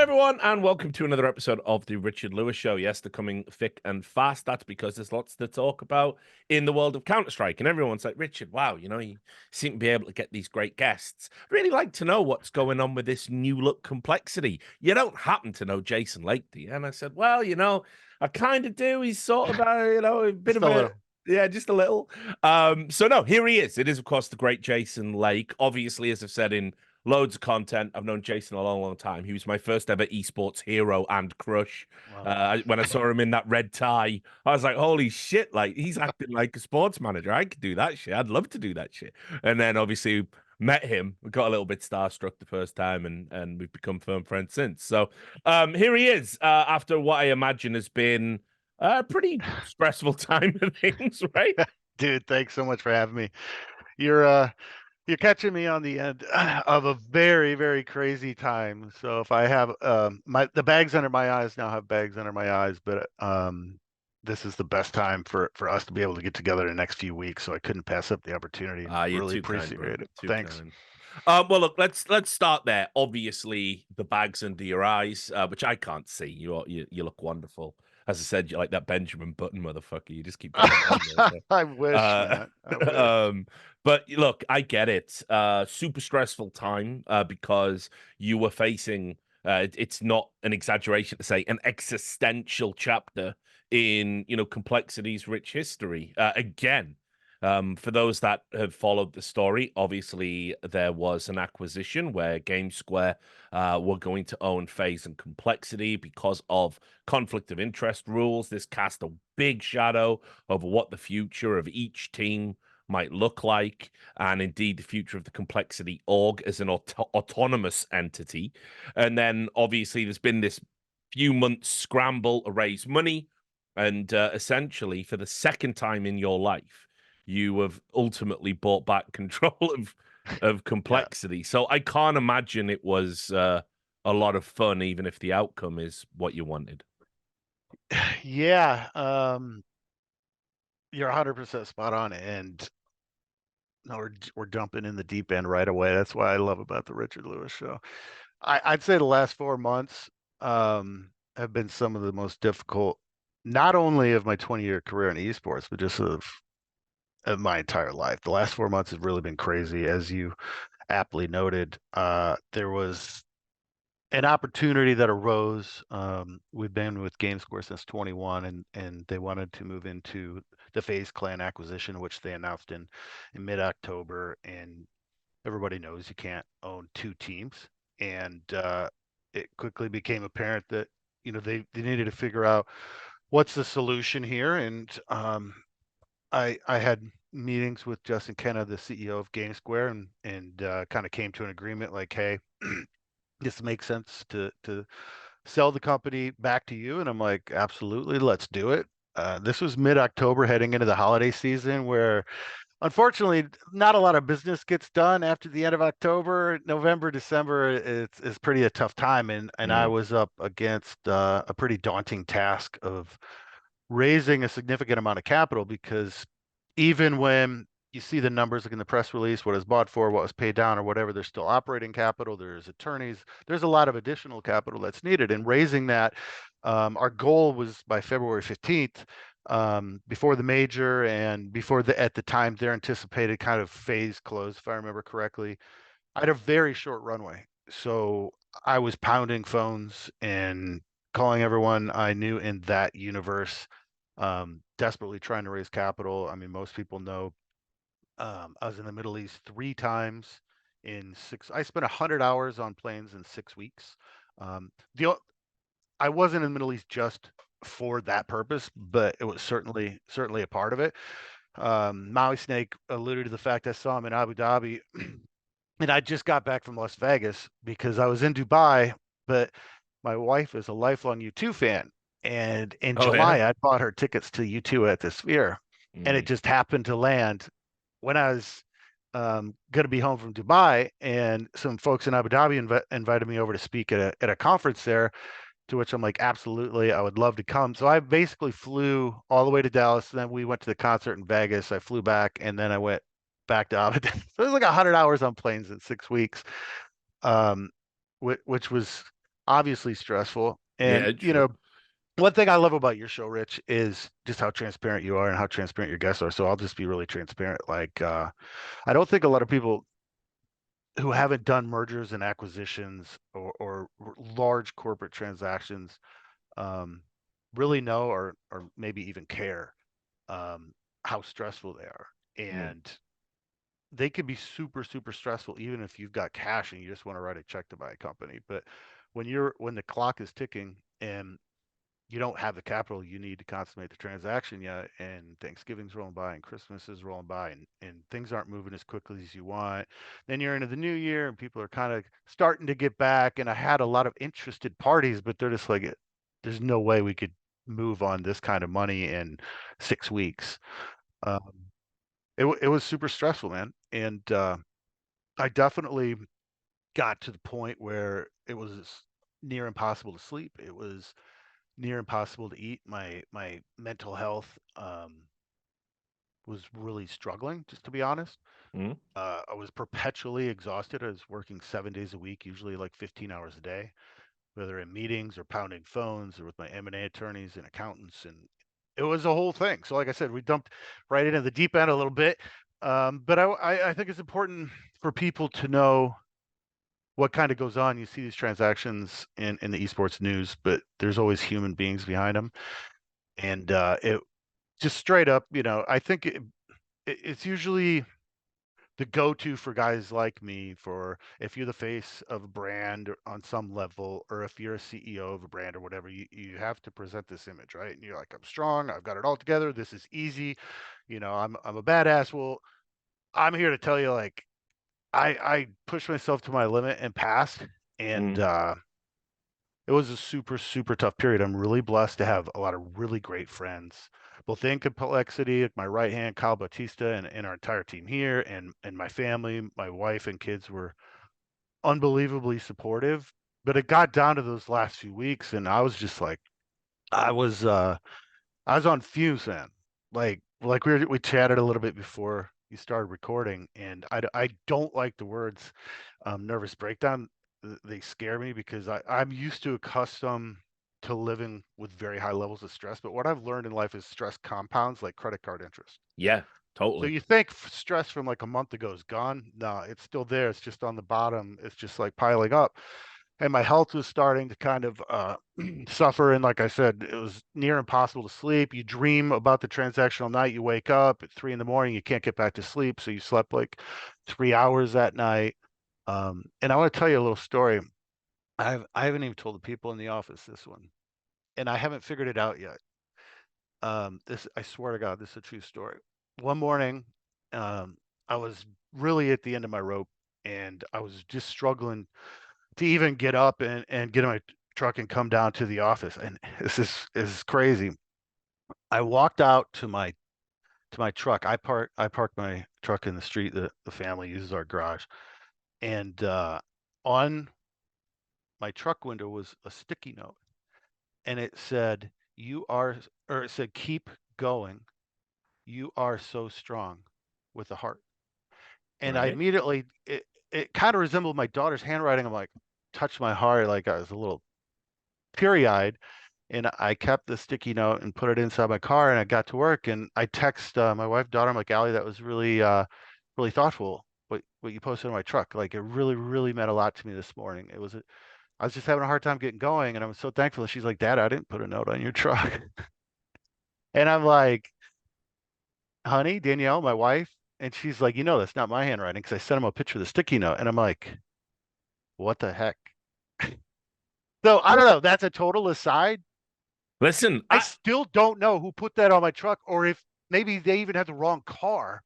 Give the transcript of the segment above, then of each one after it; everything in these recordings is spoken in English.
everyone, and welcome to another episode of the Richard Lewis Show. Yes, they're coming thick and fast. That's because there's lots to talk about in the world of Counter-Strike. And everyone's like, Richard, wow, you seem to be able to get these great guests. Really like to know what's going on with this new look complexity. You don't happen to know Jason Lake, do you? And I said, well, I kind of do. He's sort of, a bit Just of a a, little. yeah, just a little. So no, here he is. It is, of course, the great Jason Lake. Obviously, as I've said in loads of content. I've known Jason a long, long time. He was my first ever esports hero and crush. Wow. When I saw him in that red tie, I was like, holy shit, like he's acting like a sports manager. I could do that shit. I'd love to do that shit. And then obviously met him. We got a little bit starstruck the first time and we've become firm friends since. So here he is, after what I imagine has been a pretty stressful time of things, right? Dude, thanks so much for having me. You're you're catching me on the end of a very, very crazy time. So if I have the bags under my eyes now have bags under my eyes, but this is the best time for us to be able to get together in the next few weeks. So I couldn't pass up the opportunity and You're really too kind, appreciate bro. it. Too Thanks. kind. Well, look, let's start there. Obviously, the bags under your eyes, which I can't see. You look wonderful. As I said, you're like that Benjamin Button motherfucker. You just keep getting on there. I wish, Uh, man. I wish. but look, I get it. Super stressful time because you were facing. It's not an exaggeration to say an existential chapter in complexity's rich history. Again, for those that have followed the story, obviously there was an acquisition where Game Square were going to own Phase and Complexity because of conflict of interest rules. This cast a big shadow over what the future of each team might look like, and indeed the future of the Complexity org as an autonomous entity. And then obviously there's been this few months scramble to raise money, and essentially for the second time in your life you have ultimately bought back control of Yeah. complexity. So I can't imagine it was a lot of fun, even if the outcome is what you wanted. Yeah. You're 100% spot on. And no, we're jumping in the deep end right away. That's what I love about the Richard Lewis Show. I'd say the last 4 months have been some of the most difficult, not only of my 20-year career in esports, but just of my entire life. The last 4 months have really been crazy, as you aptly noted. There was an opportunity that arose. We've been with GameScore since 21, and they wanted to move into the FaZe Clan acquisition, which they announced in mid-October. And everybody knows you can't own two teams. And it quickly became apparent that they needed to figure out what's the solution here. And I had meetings with Justin Kenna, the CEO of GameSquare, and kind of came to an agreement like, hey, this makes sense to sell the company back to you. And I'm like, absolutely, let's do it. This was mid-October, heading into the holiday season, where unfortunately not a lot of business gets done after the end of October. November, December is pretty a tough time, and I Mm. was up against a pretty daunting task of raising a significant amount of capital, because even when you see the numbers like in the press release, what is bought for, what was paid down, or whatever, there's still operating capital, there's attorneys, there's a lot of additional capital that's needed. And raising that, our goal was by February 15th, before the major and before at the time their anticipated kind of phase close, if I remember correctly. I had a very short runway. So I was pounding phones and calling everyone I knew in that universe, desperately trying to raise capital. I mean, most people know, I was in the Middle East 3 times in six. I spent 100 hours on planes in 6 weeks. The I wasn't in the Middle East just for that purpose, but it was certainly a part of it. Maui Snake alluded to the fact I saw him in Abu Dhabi, and I just got back from Las Vegas because I was in Dubai, but my wife is a lifelong U2 fan. And in Oh yeah. July, I bought her tickets to U2 at the Sphere, and it Mm. just happened to land when I was going to be home from Dubai. And some folks in Abu Dhabi invited me over to speak at a conference there, to which I'm like, absolutely, I would love to come. So I basically flew all the way to Dallas. And then we went to the concert in Vegas. I flew back, and then I went back to Abu Dhabi. So it was like 100 hours on planes in 6 weeks, um, which was obviously stressful. And Yeah, sure. one thing I love about your show, Rich, is just how transparent you are and how transparent your guests are. So I'll just be really transparent. Like, I don't think a lot of people who haven't done mergers and acquisitions or large corporate transactions um, really know or maybe even care how stressful they are. Mm, And they can be super, super stressful, even if you've got cash and you just want to write a check to buy a company. But when the clock is ticking and you don't have the capital you need to consummate the transaction yet, and Thanksgiving's rolling by and Christmas is rolling by, and things aren't moving as quickly as you want, then you're into the new year and people are kind of starting to get back. And I had a lot of interested parties, but they're just like, there's no way we could move on this kind of money in 6 weeks. Um, it was super stressful, man. And I definitely got to the point where it was near impossible to sleep. It was near impossible to eat. My mental health was really struggling, just to be honest. mm, I was perpetually exhausted. I was working 7 days a week, usually like 15 hours a day, whether in meetings or pounding phones or with my M&A attorneys and accountants, and it was a whole thing. So, like I said, we dumped right into the deep end a little bit. But I think it's important for people to know what kind of goes on. You see these transactions in the esports news, but there's always human beings behind them. And it just straight up, I think it's usually the go-to for guys like me for if you're the face of a brand on some level, or if you're a CEO of a brand or whatever, you have to present this image, right? And you're like, I'm strong, I've got it all together, this is easy, I'm a badass. Well, I'm here to tell you, like, I pushed myself to my limit and passed. And mm. it was a super, super tough period. I'm really blessed to have a lot of really great friends, both in complexity, like my right hand, Kyle Bautista, and our entire team here, and my family, my wife and kids were unbelievably supportive. But it got down to those last few weeks, and I was just like, I was uh I was on fumes, man. Like we chatted a little bit before you started recording, and I don't like the words nervous breakdown. They scare me because I'm used to accustomed to living with very high levels of stress. But what I've learned in life is stress compounds like credit card interest. Yeah, So totally. you think stress from like a month ago is gone? No, it's still there. It's just on the bottom. It's just like piling up. And my health was starting to kind of suffer. And like I said, it was near impossible to sleep. You dream about the transactional night. You wake up at 3 in the morning. You can't get back to sleep. So you slept like 3 hours that night. And I want to tell you a little story. I haven't even told the people in the office this one, and I haven't figured it out yet. This I swear to God, this is a true story. One morning, um, I was really at the end of my rope, and I was just struggling to even get up and get in my truck and come down to the office. And this is crazy. I walked out to my truck. I parked my truck in the street that the family uses our garage, and on my truck window was a sticky note, and it said, or it said, keep going. You are so strong with a heart. And I Right. immediately, it kind of resembled my daughter's handwriting. I'm like, touched my heart. Like I was a little teary eyed. And I kept the sticky note and put it inside my car. And I got to work and I text my wife, daughter. I'm like, Allie, that was really, really thoughtful. What you posted on my truck. Like it really, really meant a lot to me this morning. I was just having a hard time getting going, and I'm so thankful. She's like, Dad, I didn't put a note on your truck. And I'm like, honey, Danielle, my wife. And she's like, that's not my handwriting because I sent him a picture of the sticky note. And I'm like, what the heck? So I don't know. That's a total aside. Listen, I still don't know who put that on my truck, or if maybe they even had the wrong car,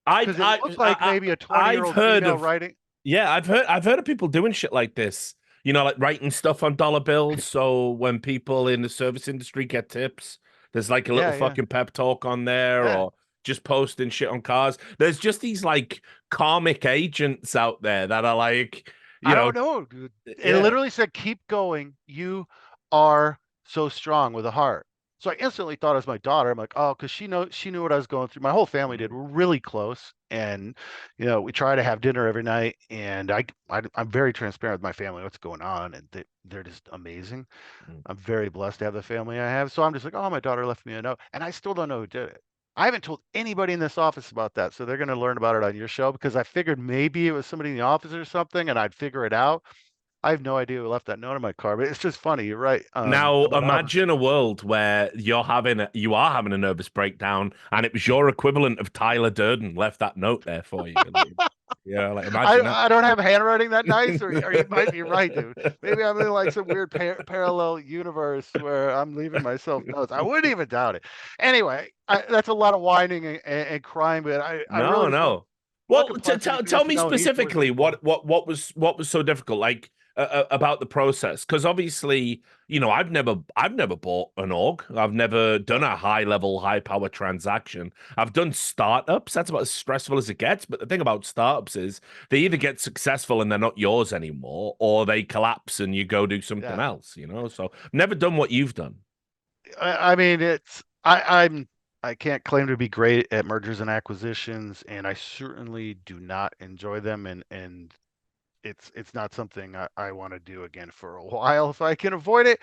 I, because it I, looked like I, maybe a I've 20-year-old heard female of, writing. yeah, I've heard of people doing shit like this. You know, like writing stuff on dollar bills. So when people in the service industry get tips, there's like a little Yeah, yeah, fucking pep talk on there, yeah. or just posting shit on cars. There's just these like karmic agents out there that are like, I you know, don't know, dude. It yeah. literally said, keep going. You are so strong with a heart. So I instantly thought it was my daughter. I'm like, oh, because she knew what I was going through. My whole family did. Mm. We're really close. And we try to have dinner every night, and I'm very transparent with my family what's going on, and they're just amazing. Mm. I'm very blessed to have the family I have. So I'm just like, oh, my daughter left me a note, and I still don't know who did it. I haven't told anybody in this office about that, so they're going to learn about it on your show, because I figured maybe it was somebody in the office or something, and I'd figure it out. I have no idea who left that note in my car, but it's just funny. You're right, Now about how. imagine a world where you are having a nervous breakdown, and it was your equivalent of Tyler Durden left that note there for you. Like, yeah, like I imagine that. I don't have handwriting that nice, or you might be right, dude. Maybe I'm in like some weird parallel universe where I'm leaving myself notes. I wouldn't even doubt it. Anyway, that's a lot of whining and crying, but I really No, just want. no. What Well, complexity can tell this me know in esports specifically people? what was so difficult, like about the process? Because obviously, I've never bought an org. I've never done Yep. a high level, high power transaction. I've done startups. That's about as stressful as it gets. But the thing about startups is they either get successful and they're not yours anymore, or they collapse and you go do something Yeah. else. So never done what you've done. I mean, I can't claim to be great at mergers and acquisitions, and I certainly do not enjoy them, and it's not something I want to do again for a while if I can avoid it.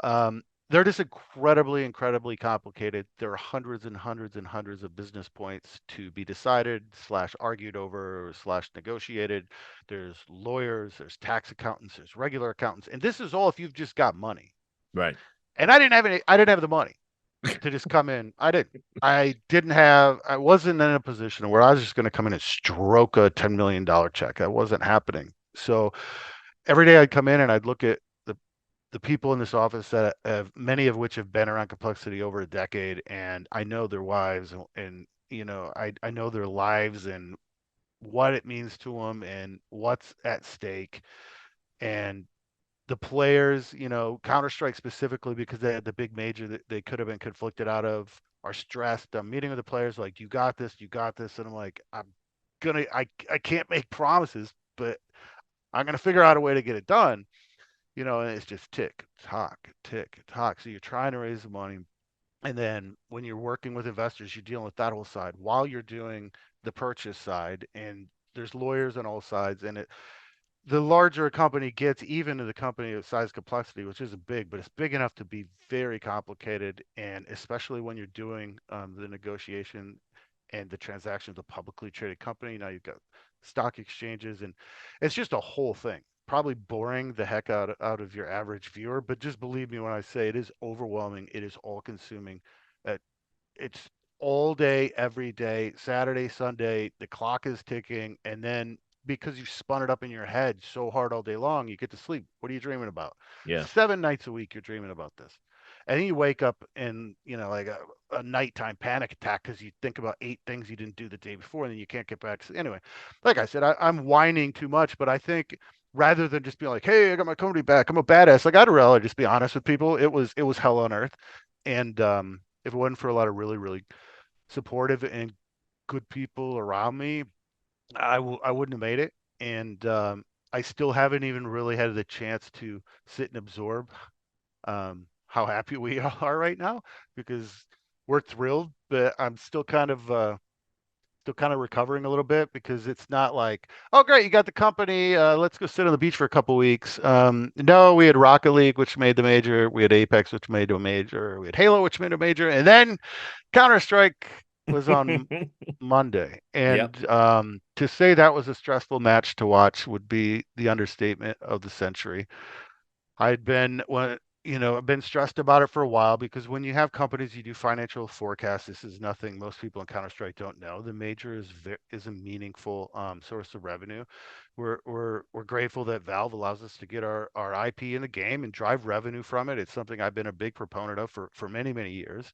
Um, they're just incredibly, incredibly complicated. There are hundreds and hundreds and hundreds of business points to be decided, slash argued over, slash negotiated. There's lawyers, there's tax accountants, there's regular accountants, and this is all if you've just got money. Right. And I didn't have the money to just come in. I wasn't in a position where I was just going to come in and stroke a $10 million check. That wasn't happening. So every day I'd come in and I'd look at the people in this office that have, many of which have been around complexity over a decade, and I know their wives, and I know their lives and what it means to them and what's at stake. And the players, Counter-Strike specifically, because they had the big major that they could have been conflicted out of, are stressed. I'm meeting with the players like, you got this, you got this. And I'm like, I can't make promises, but I'm gonna figure out a way to get it done. And it's just tick, tock, tick, tock. So you're trying to raise the money. And then when you're working with investors, you're dealing with that whole side while you're doing the purchase side. And there's lawyers on all sides. And the larger a company gets, even to the company of size complexity, which isn't big, but it's big enough to be very complicated. And especially when you're doing the negotiation and the transaction of the publicly traded company, now you've got stock exchanges, and it's just a whole thing. Probably boring the heck out of your average viewer, but just believe me when I say it is overwhelming. It is all consuming. Uh, it's all day, every day, Saturday, Sunday. The clock is ticking, and then because you spun it up in your head so hard all day long, you get to sleep. What are you dreaming about? Yeah. 7 nights a week, you're dreaming about this, and then you wake up in like a nighttime panic attack because you think about 8 things you didn't do the day before, and then you can't get back. Anyway, like I said, I'm whining too much, but I think rather than just being like, "Hey, I got my company back. I'm a badass," like I'd rather just be honest with people. It was hell on earth, and if it wasn't for a lot of really, really supportive and good people around me, I wouldn't have made it. And I still haven't even really had the chance to sit and absorb how happy we are right now, because we're thrilled, but I'm still kind of recovering a little bit, because it's not like, oh great, you got the company, let's go sit on the beach for a couple weeks. No, we had Rocket League, which made the major. We had Apex, which made a major. We had Halo, which made a major, and then Counter Strike was on Monday. Yep. And to say that was a stressful match to watch would be the understatement of the century. I've been stressed about it for a while, because when you have companies, you do financial forecasts. This is nothing most people in Counter Strike don't know. The major is a meaningful source of revenue. We're grateful that Valve allows us to get our IP in the game and drive revenue from it. It's something I've been a big proponent of for many, many years.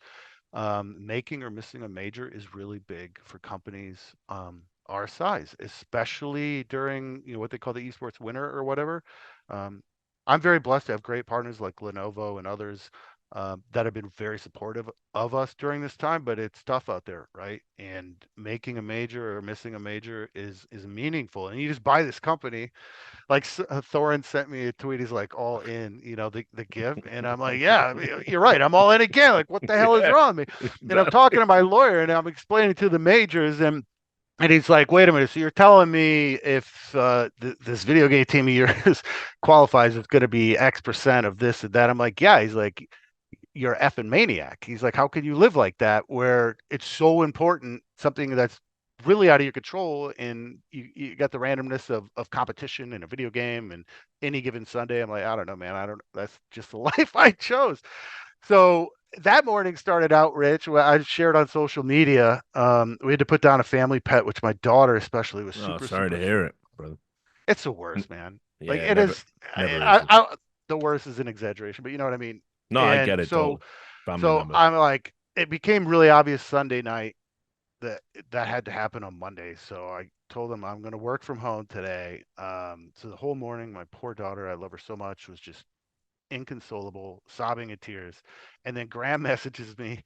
Making or missing a major is really big for companies our size, especially during what they call the esports winter or whatever. Um, I'm very blessed to have great partners like Lenovo and others that have been very supportive of us during this time. But it's tough out there, right? And making a major or missing a major is meaningful. And you just buy this company, like Thorin sent me a tweet. He's like, all in, the gift. And I'm like, yeah, I mean, you're right. I'm all in again. Like, what the hell is Yeah. wrong with me? And I'm Exactly. talking to my lawyer and I'm explaining to the majors, and And he's like, "Wait a minute. So you're telling me if this video game team of yours qualifies, it's going to be X% of this and that?" I'm like, "Yeah." He's like, "You're a effing maniac." He's like, "How can you live like that where it's so important, something that's really out of your control, and you got the randomness of competition in a video game and any given Sunday?" I'm like, "I don't know, man. I don't. That's just the life I chose." So that morning started out, Rich. I shared on social media. We had to put down a family pet, which my daughter especially was Oh, super, sorry to super. hear it, brother. It's the N- worst, man. Like Yeah, it never, is. never easy. The worst is an exaggeration, but you know what I mean. No, I And get it, so, totally. Family so member. I'm like, it became really obvious Sunday night that that had to happen on Monday. So I told him I'm going to work from home today. So the whole morning, my poor daughter, I love her so much, was just inconsolable, sobbing in tears. And then Graham messages me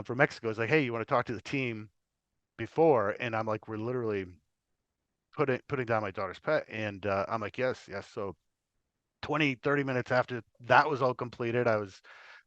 from Mexico. He's like, "Hey, you want to talk to the team before?" And I'm like, "We're literally putting down my daughter's pet." And I'm like, "Yes, yes." So 20, 30 minutes after that was all completed,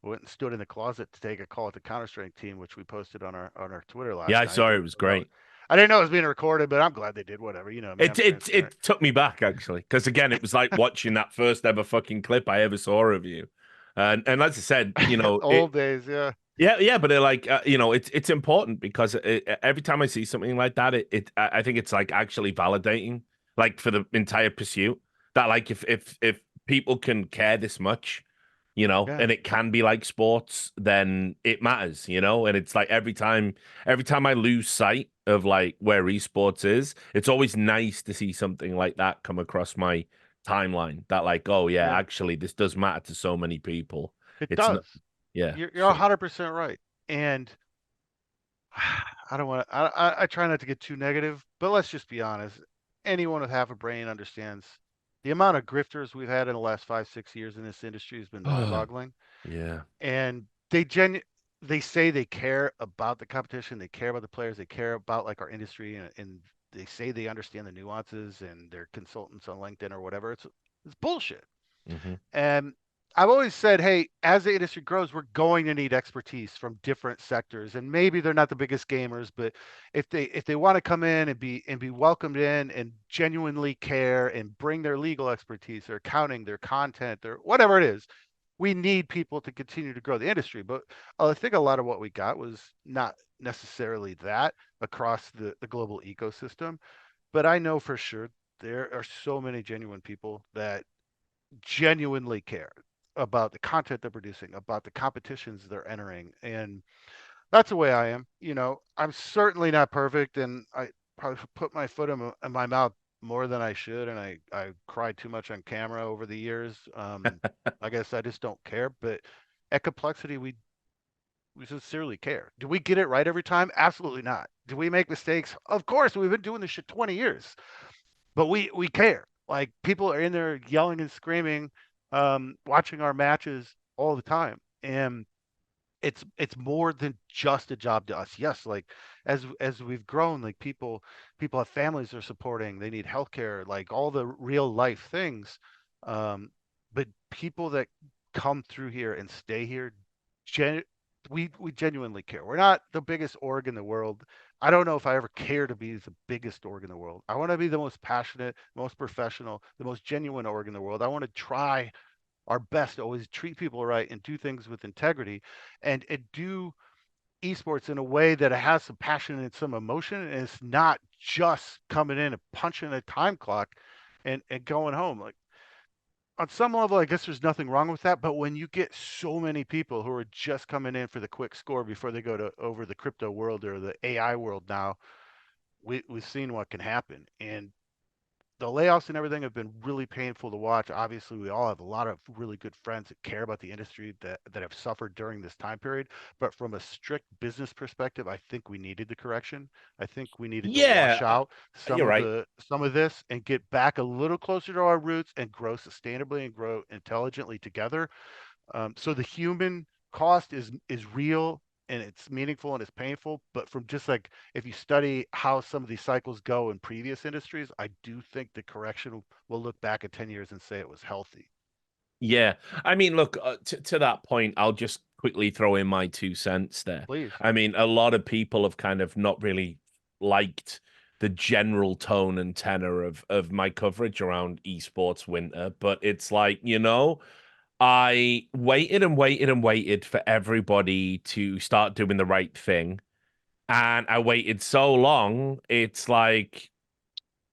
went and stood in the closet to take a call at the counterstrike team, which we posted on our Twitter Yeah, last I night. saw it. It was great. I didn't know it was being recorded, but I'm glad they did. Whatever, you know me, I'm transparent. It took me back actually, because again, it was like watching that first ever fucking clip I ever saw of you, and as I said, Old days, yeah, yeah, but like it's important because every time I see something like that, I think it's like actually validating, like for the entire pursuit, that like if people can care this much, yeah, and it can be like sports, then it matters, and it's like every time I lose sight of like where esports is, it's always nice to see something like that come across my timeline. That like, oh yeah, yeah. actually this does matter to so many people. It It's not, does. yeah, You're so. 100% right. And I don't want to. I try not to get too negative, but let's just be honest. Anyone with half a brain understands the amount of grifters we've had in the last 5, 6 years in this industry has been mind-boggling. Yeah. And they say they care about the competition, they care about the players, they care about like our industry, and they say they understand the nuances, and they're consultants on LinkedIn or whatever. It's bullshit. Hmm. And I've always said, hey, as the industry grows, we're going to need expertise from different sectors. And maybe they're not the biggest gamers, but if they want to come in and be welcomed in and genuinely care and bring their legal expertise, their accounting, their content, their whatever it is, we need people to continue to grow the industry. But I think a lot of what we got was not necessarily that across the global ecosystem. But I know for sure there are so many genuine people that genuinely care about the content they're producing, about the competitions they're entering. And that's the way I am. I'm certainly not perfect, and I probably put my foot in my mouth more than I should, and I cried too much on camera over the years. I guess I just don't care. But at Complexity, we sincerely care. Do we get it right every time? Absolutely not. Do we make mistakes? Of course. We've been doing this shit 20 years, but we care. Like people are in there yelling and screaming, watching our matches all the time, and it's more than just a job to us. Yes, like as we've grown, like people have families they're supporting, they need healthcare, like all the real life things. Um, but people that come through here and stay here, gen- we genuinely care. We're not the biggest org in the world. I don't know if I ever care to be the biggest org in the world. I want to be the most passionate, most professional, the most genuine org in the world. I want to try our best to always treat people right and do things with integrity, and do esports in a way that it has some passion and some emotion, and it's not just coming in and punching a time clock and going home. Like on some level, I guess there's nothing wrong with that, but when you get so many people who are just coming in for the quick score before they go to over the crypto world or the AI world now, we've seen what can happen. And the layoffs and everything have been really painful to watch. Obviously, we all have a lot of really good friends that care about the industry that have suffered during this time period. But from a strict business perspective, I think we needed the correction. I think we needed to wash Yeah, out you're right. some of this and get back a little closer to our roots and grow sustainably and grow intelligently together. So the human cost is real and it's meaningful and it's painful. But from just like if you study how some of these cycles go in previous industries, I do think the correction will look back at 10 years and say it was healthy. Yeah. I mean, look, to that point, I'll just quickly throw in my 2 cents there. Please. I mean, a lot of people have kind of not really liked the general tone and tenor of my coverage around esports winter, but it's like, I waited and waited and waited for everybody to start doing the right thing. And I waited so long, it's like,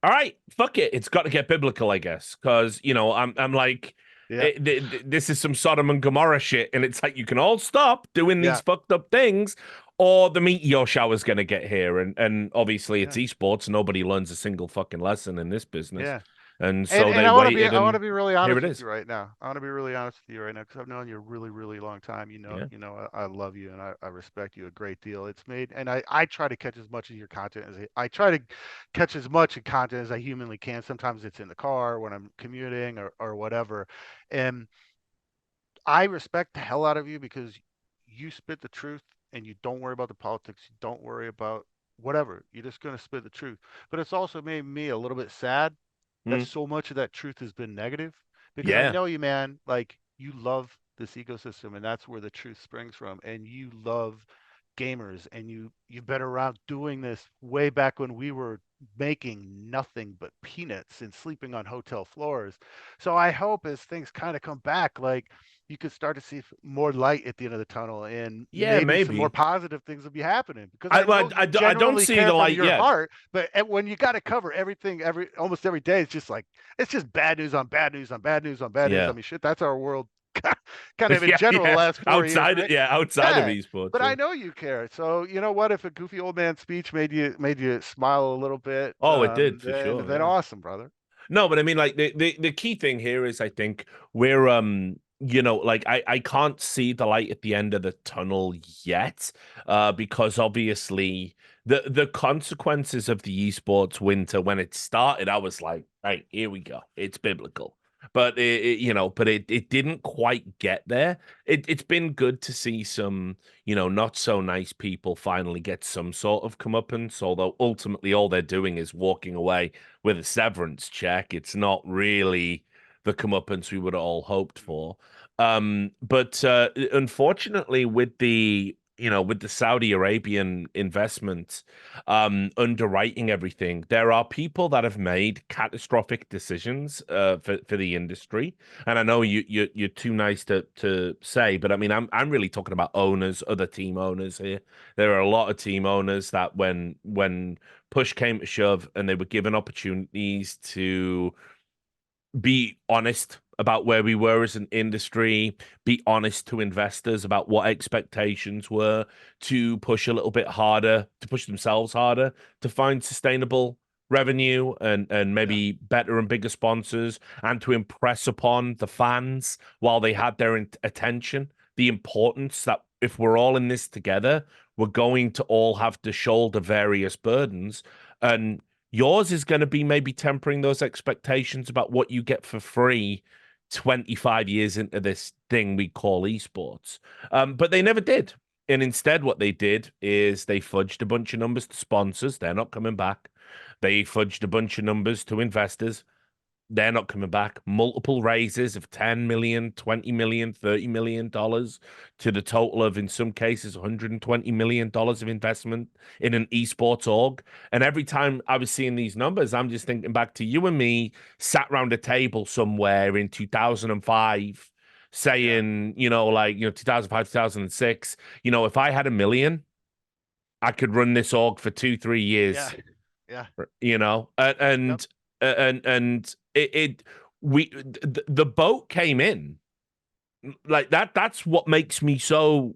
all right, fuck it. It's got to get biblical, I guess, because I'm like, Yep. this is some Sodom and Gomorrah shit, and it's like you can all stop doing these Yeah. fucked up things, or the meteor shower's gonna get here, and obviously it's Yeah. esports. Nobody learns a single fucking lesson in this business, Yeah. and And so and they I want to be waited, I want to and be really here honest it with you is. right now. I want to be really honest with you right now because I've known you a really, really long time. Yeah. I love you and I respect you a great deal. It's made and I try to catch as much of your content as I try to catch as much of content as I humanly can. Sometimes it's in the car when I'm commuting or whatever. And I respect the hell out of you because you spit the truth and you don't worry about the politics. You don't worry about whatever. You're just going to spit the truth. But it's also made me a little bit sad that Mm. so much of that truth has been negative because I Yeah. know you, man, like you love this ecosystem and that's where the truth springs from. And you love gamers and you've been around doing this way back when we were making nothing but peanuts and sleeping on hotel floors. So I hope as things kind of come back, like you could start to see more light at the end of the tunnel and Yeah, maybe some more maybe. positive things will be happening because I know you I don't genuinely see care the from light your yet. heart, but when you got to cover everything almost every day, it's just like it's just bad news on bad news on bad news on bad news. I Yeah. mean, shit, that's our world kind of in Yeah, general the yeah. last 4 years, right? Outside of Yeah. esports, But yeah. I know you care. So you know what? If a goofy old man speech made you smile a little bit, Oh, it did for then sure, then yeah. awesome, brother. No, but I mean, like the key thing here is, I think we're like I can't see the light at the end of the tunnel yet, because obviously the consequences of the esports winter when it started, I was like, right, here we go, it's biblical. But it didn't quite get there. It's been good to see some, not so nice people finally get some sort of comeuppance, although ultimately all they're doing is walking away with a severance check. It's not really the comeuppance we would have all hoped for. But unfortunately, with the Saudi Arabian investment, underwriting everything, there are people that have made catastrophic decisions for the industry. And I know you're too nice to say, but I mean, I'm really talking about owners, other team owners here. There are a lot of team owners that when push came to shove and they were given opportunities to be honest about where we were as an industry, be honest to investors about what expectations were, to push a little bit harder, to push themselves harder, to find sustainable revenue and Yeah. maybe better and bigger sponsors, and to impress upon the fans while they had their attention, the importance that if we're all in this together, we're going to all have to shoulder various burdens. And yours is going to be maybe tempering those expectations about what you get for free 25 years into this thing we call esports. But they never did. And instead, what they did is they fudged a bunch of numbers to sponsors. They're not coming back. They fudged a bunch of numbers to investors. They're not coming back. Multiple raises of 10 million, 20 million, $30 million to the total of, in some cases, $120 million of investment in an esports org. And every time I was seeing these numbers, I'm just thinking back to you and me sat around a table somewhere in 2005 Yeah. saying, 2005, 2006, if I had a million, I could run this org for 2, 3 years, Yeah. Yeah. Yep. and it we the boat came in like that. That's what makes me so,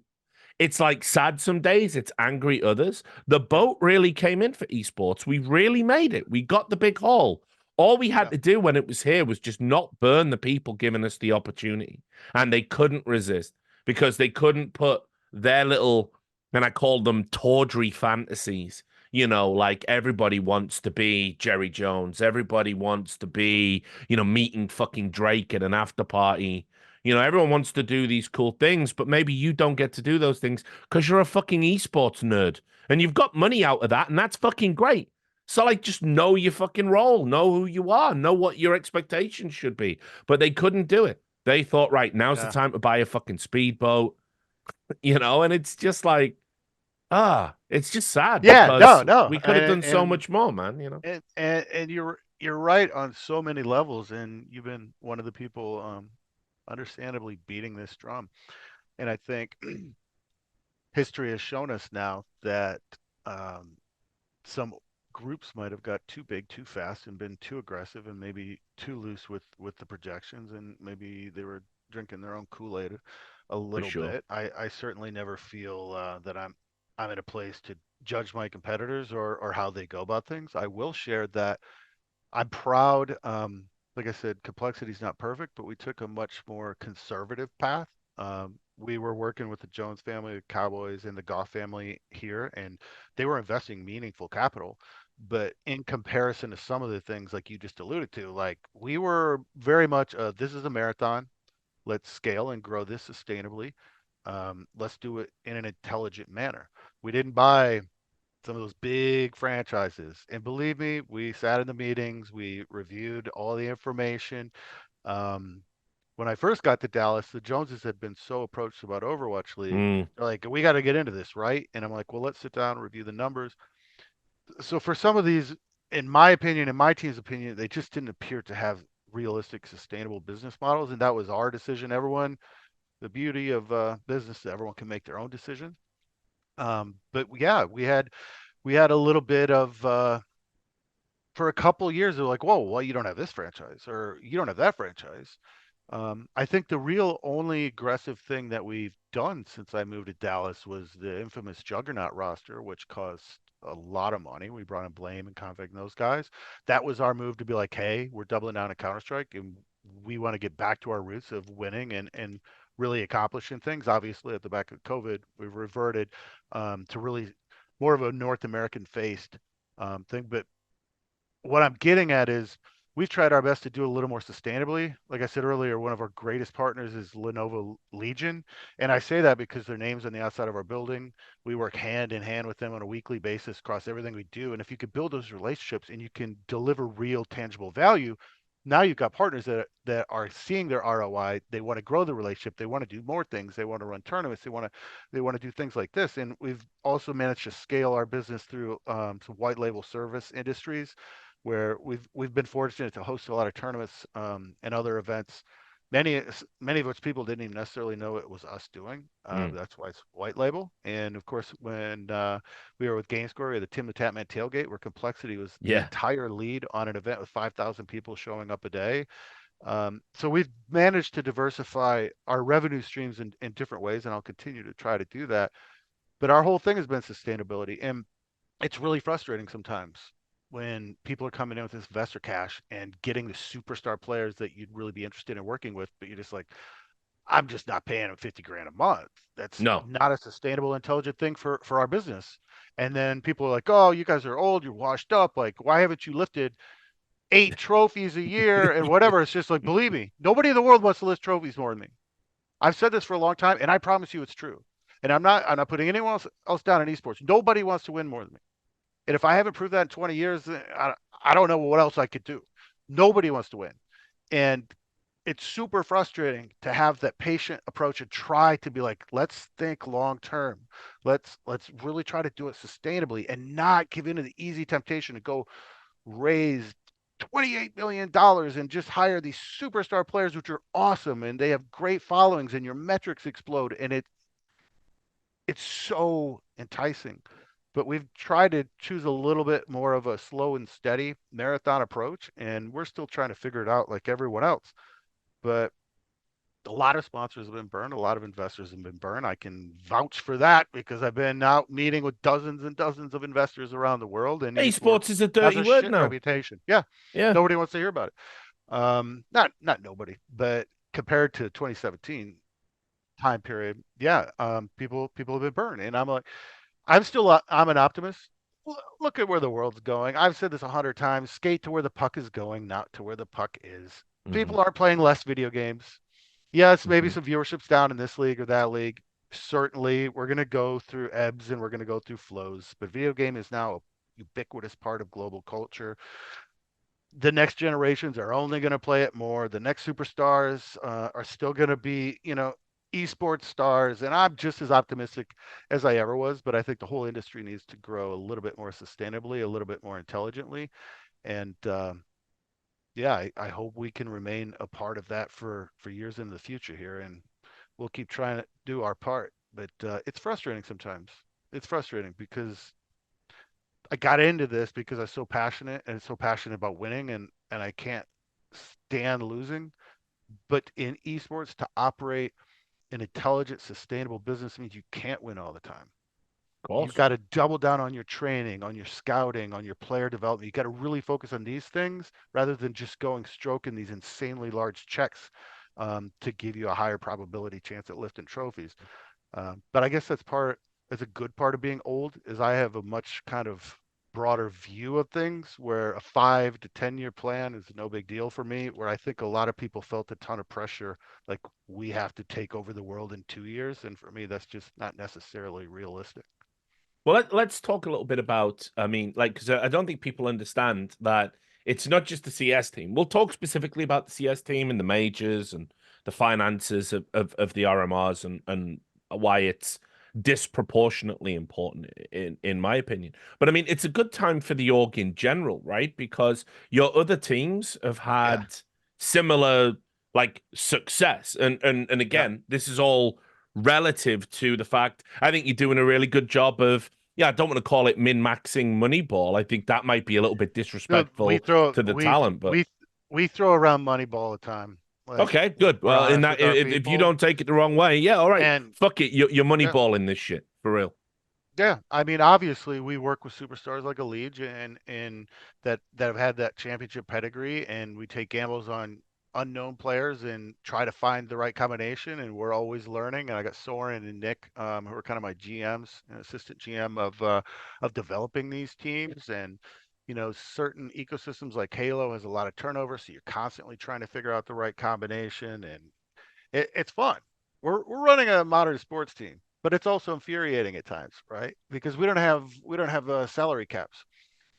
it's like sad some days, it's angry others. The Yeah. boat really came in for esports. We really made it. We got the big haul. All we had Yeah. to do when it was here was just not burn the people giving us the opportunity. And they couldn't resist because they couldn't put their little, and I called them tawdry fantasies. Like everybody wants to be Jerry Jones. Everybody wants to be, meeting fucking Drake at an after party. Everyone wants to do these cool things, but maybe you don't get to do those things because you're a fucking esports nerd and you've got money out of that, and that's fucking great. So, like, just know your fucking role, know who you are, know what your expectations should be. But they couldn't do it. They thought, right, now's the Yeah. time to buy a fucking speedboat, and it's just like, It's just sad Yeah, no, because no, we could have done so much more, man, you know? and you're right on so many levels, and you've been one of the people, understandably beating this drum. And I think history has shown us now that um, some groups might have got too big too fast and been too aggressive and maybe too loose with the projections, and maybe they were drinking their own Kool-Aid a For little sure. bit. I certainly never feel that I'm in a place to judge my competitors or how they go about things. I will share that I'm proud. Like I said, complexity is not perfect, but we took a much more conservative path. We were working with the Jones family, the Cowboys, and the Goff family here, and they were investing meaningful capital. But in comparison to some of the things like you just alluded to, like we were very much, this is a marathon. Let's scale and grow this sustainably. Let's do it in an intelligent manner. We didn't buy some of those big franchises. And believe me, we sat in the meetings, we reviewed all the information. Um, when I first got to Dallas, the Joneses had been so approached about Overwatch League. Mm, They're like, we got to get into this, right? And I'm like, well, let's sit down and review the numbers. So for some of these, in my opinion, in my team's opinion, they just didn't appear to have realistic, sustainable business models. And that was our decision. Everyone, the beauty of business, everyone can make their own decision. But yeah, we had a little bit of for a couple years. They're like, whoa, well, you don't have this franchise or you don't have that franchise. I think the real only aggressive thing that we've done since I moved to Dallas was the infamous Juggernaut roster, which cost a lot of money. We brought in Blame and Config and those guys. That was our move to be like, hey, we're doubling down on Counter-Strike and we want to get back to our roots of winning and really accomplishing things. Obviously, at the back of COVID, we've reverted to really more of a North American faced thing. But what I'm getting at is we've tried our best to do a little more sustainably. Like I said earlier, one of our greatest partners is Lenovo Legion. And I say that because their name's on the outside of our building. We work hand in hand with them on a weekly basis across everything we do. And if you could build those relationships and you can deliver real tangible value, now you've got partners that are seeing their ROI. They want to grow the relationship. They want to do more things. They want to run tournaments. They want to do things like this. And we've also managed to scale our business through some white label service industries where we've been fortunate to host a lot of tournaments and other events. Many of which people didn't even necessarily know it was us doing. mm. That's why it's white label. And of course, when we were with GameScore, we had the Tim the Tatman tailgate, where complexity was the Yeah. entire lead on an event with 5,000 people showing up a day. So we've managed to diversify our revenue streams in different ways, and I'll continue to try to do that. But our whole thing has been sustainability, and it's really frustrating sometimes when people are coming in with this investor cash and getting the superstar players that you'd really be interested in working with, but you're just like, I'm just not paying them 50 grand a month. That's No. not a sustainable, intelligent thing for our business. And then people are like, oh, you guys are old, you're washed up. Like, why haven't you lifted 8 trophies a year and whatever? It's just like, believe me, nobody in the world wants to lift trophies more than me. I've said this for a long time, and I promise you it's true. And I'm not putting anyone else down in esports. Nobody wants to win more than me. And if I haven't proved that in 20 years, I don't know what else I could do. Nobody wants to win. And it's super frustrating to have that patient approach and try to be like, let's think long term. Let's really try to do it sustainably and not give in to the easy temptation to go raise $28 million and just hire these superstar players, which are awesome and they have great followings and your metrics explode. And it's so enticing. But we've tried to choose a little bit more of a slow and steady marathon approach, and we're still trying to figure it out like everyone else. But a lot of sponsors have been burned, a lot of investors have been burned. I can vouch for that because I've been out meeting with dozens and dozens of investors around the world, and esports Esports is a has dirty a word shit now. reputation. Yeah, Yeah. nobody wants to hear about it. Not nobody, but compared to 2017 time period, yeah, people have been burned, and I'm an optimist. Look at where the world's going. I've said this 100 times. Skate to where the puck is going, not to where the puck is. Hmm. People are playing less video games. Yes, maybe Hmm. some viewership's down in this league or that league. Certainly, we're going to go through ebbs and we're going to go through flows. But video game is now a ubiquitous part of global culture. The next generations are only going to play it more. The next superstars are still going to be, esports stars, and I'm just as optimistic as I ever was. But I think the whole industry needs to grow a little bit more sustainably, a little bit more intelligently, and yeah, I hope we can remain a part of that for years into the future here, and we'll keep trying to do our part. But it's frustrating sometimes. It's frustrating because I got into this because I'm so passionate and so passionate about winning, and I can't stand losing. But in esports, to operate an intelligent, sustainable business means you can't win all the time. Of You've course. got to double down on your training, on your scouting, on your player development. You got to really focus on these things rather than just going stroking these insanely large checks to give you a higher probability chance at lifting trophies. But I guess that's a good part of being old is I have a much kind of broader view of things where a 5 to 10 year plan is no big deal for me, where I think a lot of people felt a ton of pressure, like we have to take over the world in 2 years. And for me, that's just not necessarily realistic. Well, let's talk a little bit about, I mean, like, because I don't think people understand that it's not just the CS team. We'll talk specifically about the CS team and the majors and the finances of the RMRs and why it's disproportionately important in my opinion. But I mean, it's a good time for the org in general, right? Because your other teams have Yeah. had similar like success. And Yep. again, this is all relative to the fact I think you're doing a really good job of I don't want to call it min-maxing Moneyball. I think that might be a little bit So we disrespectful throw to the talent, but we throw around Moneyball all the time. Like okay, good. we're Well, in honest that with our if you people, don't take it the wrong way, yeah, all right. and Fuck it, you're yeah, Moneyballing this shit for real. yeah. I mean, obviously, we work with superstars like Elite and that have had that championship pedigree, and we take gambles on unknown players and try to find the right combination. And we're always learning. And I got Soren and Nick, who are kind of my GMs, and assistant GM of developing these teams. And certain ecosystems like Halo has a lot of turnover, so you're constantly trying to figure out the right combination, and it's fun. We're running a modern sports team, but it's also infuriating at times, right? Because we don't have salary caps.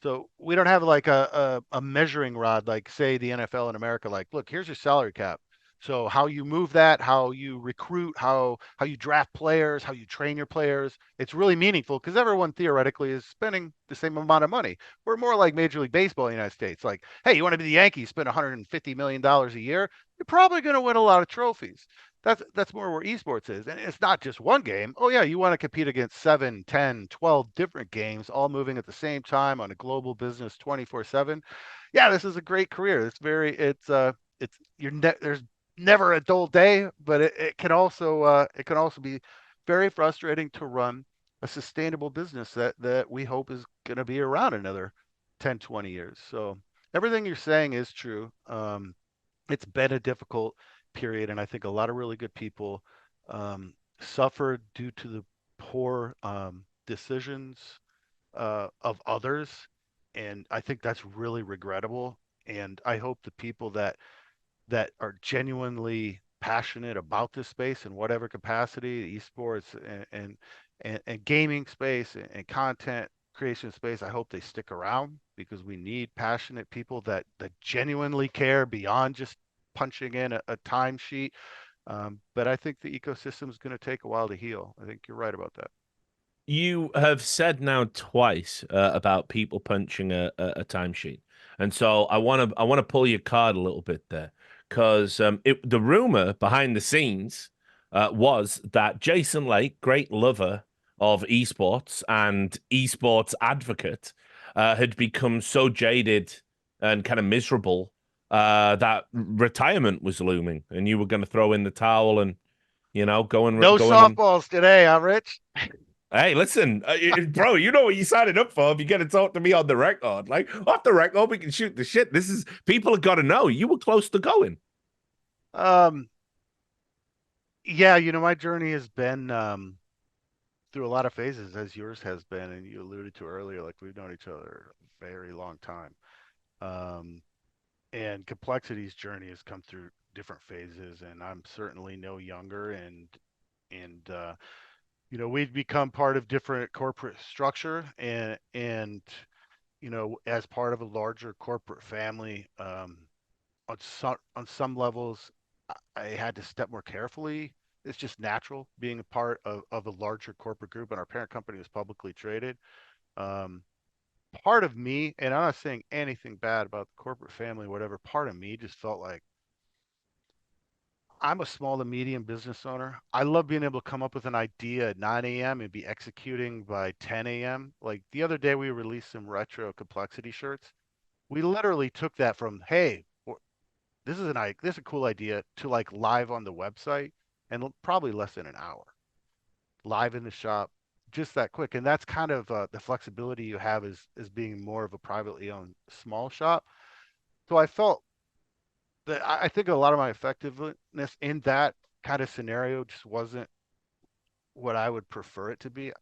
So we don't have like a measuring rod, like say the NFL in America, like, look, here's your salary cap. So how you move that, how you recruit, how you draft players, how you train your players, it's really meaningful because everyone theoretically is spending the same amount of money. We're more like Major League Baseball in the United States. Like, hey, you want to be the Yankees, spend $150 million a year, you're probably going to win a lot of trophies. That's more where esports is. And it's not just one game. Oh yeah, you want to compete against 7, 10, 12 different games all moving at the same time on a global business 24/7. Yeah, this is a great career. It's there's never a dull day, but it can also be very frustrating to run a sustainable business that we hope is going to be around another 10, 20 years. So everything you're saying is true. It's been a difficult period, and I think a lot of really good people suffered due to the poor decisions of others, and I think that's really regrettable. And I hope the people that are genuinely passionate about this space in whatever capacity, esports and gaming space and content creation space, I hope they stick around because we need passionate people that genuinely care beyond just punching in a timesheet. But I think the ecosystem is going to take a while to heal. I think you're right about that. You have said now twice about people punching a timesheet, and so I want to pull your card a little bit there because the rumor behind the scenes was that Jason Lake, great lover of esports and esports advocate, had become so jaded and kind of miserable that retirement was looming, and you were going to throw in the towel and No going on. softballs today, huh, Rich? Hey, listen, bro, you know what you signed up for if you're going to talk to me on the record. Like, off the record, we can shoot the shit. This is, people have got to know you were close to going. Um, yeah, my journey has been through a lot of phases, as yours has been, and you alluded to earlier. Like we've known each other a very long time. Um, and complexity's journey has come through different phases, and I'm certainly no younger. And we've become part of different corporate structure, and as part of a larger corporate family. On some levels, I had to step more carefully it's just natural being a part of a larger corporate group, and our parent company was publicly traded. Um, Part of me, and I'm not saying anything bad about the corporate family, whatever, part of me just felt like I'm a small to medium business owner. I love being able to come up with an idea at 9 a.m. and be executing by 10 a.m. Like the other day, we released some retro complexity shirts. We literally took that from, hey, this is a cool idea to like live on the website and probably less than an hour live in the shop, just that quick. And that's kind of the flexibility you have as being more of a privately owned small shop. So I felt that I think a lot of my effectiveness in that kind of scenario just wasn't what I would prefer it to be.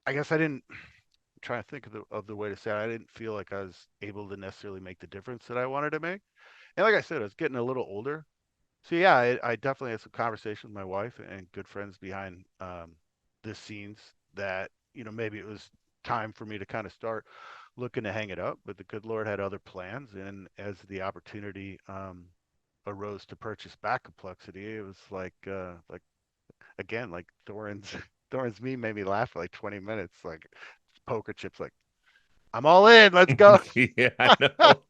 I guess I didn't I'm trying to think of the way to say it. I didn't feel like I was able to necessarily make the difference that I wanted to make. And like I said, I was getting a little older. So yeah, I definitely had some conversations with my wife and good friends behind the scenes that, maybe it was time for me to kind of start looking to hang it up, but the good Lord had other plans. And as the opportunity arose to purchase back complexity, it was like again, like Thorin's Thorin's meme made me laugh for like 20 minutes, like poker chips, like I'm all in, let's go. Yeah, I know.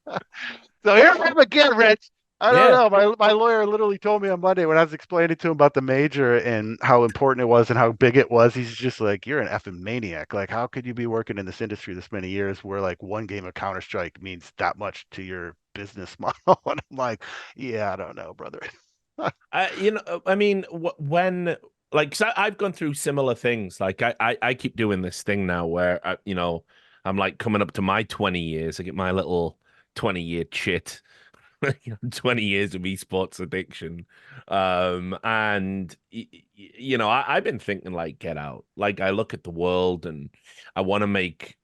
So here I am again, Rich. I don't Yeah. know. My lawyer literally told me on Monday when I was explaining to him about the major and how important it was and how big it was. He's just like, "You're an effing maniac. Like, how could you be working in this industry this many years where like one game of Counter-Strike means that much to your business model?" And I'm like, "Yeah, I don't know, brother." I mean, when like, 'cause I've gone through similar things. Like, I keep doing this thing now where I'm like coming up to my 20 years. I get my little 20-year chit, 20 years of esports addiction. And I've been thinking like, get out. Like, I look at the world and I want to make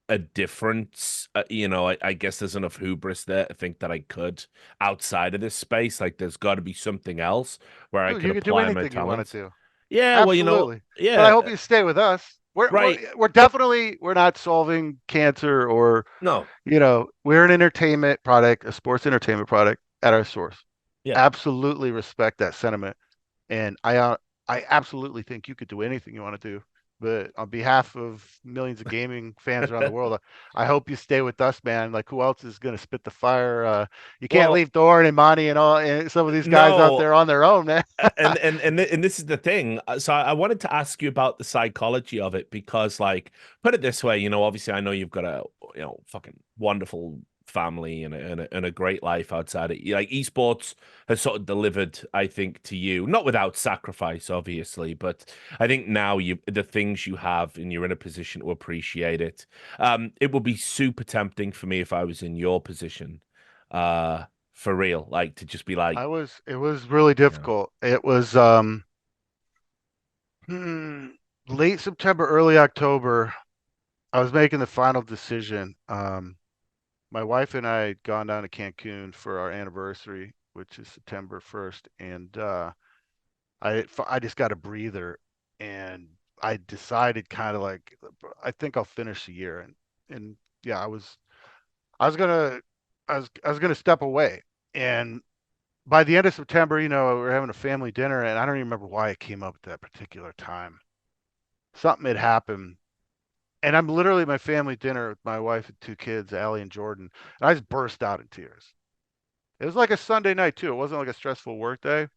a difference. I guess there's enough hubris there to think that I could outside of this space. Like, there's got to be something else where I Dude, could you could do apply my anything you wanted talents. to. Yeah, well, Absolutely. But I yeah, hope you stay with us. We're right. we're we're definitely we're not solving cancer or No, we're an entertainment product, a sports entertainment product at our source. yeah. Absolutely respect that sentiment. And I absolutely think you could do anything you want to do. But on behalf of millions of gaming fans around the world, I hope you stay with us, man. Like who else is gonna spit the fire? You can't Well, leave Doran and Monty and all and some of these guys out no. there on their own, man. And this is the thing. So I wanted to ask you about the psychology of it because, like, put it this way, obviously I know you've got a fucking wonderful family and a great life outside it. Like, esports has sort of delivered, I think, to you, not without sacrifice, obviously, but I think now the things you have and you're in a position to appreciate it. It would be super tempting for me if I was in your position, for real, like to just be like, It was really yeah, difficult. It was hmm, late September, early October. I was making the final decision. My wife and I had gone down to Cancun for our anniversary, which is September 1st, and I just got a breather, and I decided kind of like I think I'll finish the year, and yeah, I was gonna I was gonna step away, and by the end of September, we were having a family dinner, and I don't even remember why it came up at that particular time. Something had happened, and I'm literally at my family dinner with my wife and two kids, Allie and Jordan, and I just burst out in tears. It was like a Sunday night too. It wasn't like a stressful work day.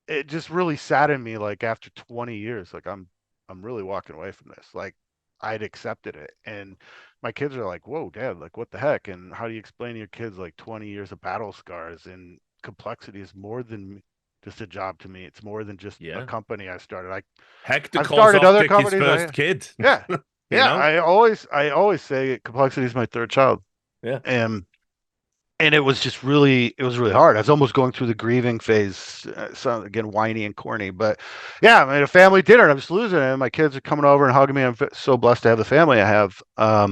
It just really saddened me like after 20 years, like I'm really walking away from this. Like I'd accepted it. And my kids are like, "Whoa, dad, like what the heck?" And how do you explain to your kids like 20 years of battle scars and complexity is more than just a job to me. It's more than just a yeah. company I started. Hector I've calls started off other Dick his companies. first kid. Yeah. You Yeah, know? I always say complexity is my third child. Yeah. And it was just it was really hard. I was almost going through the grieving phase. So again, whiny and corny, but yeah, I mean, a family dinner, and I'm just losing it. And my kids are coming over and hugging me. I'm so blessed to have the family I have.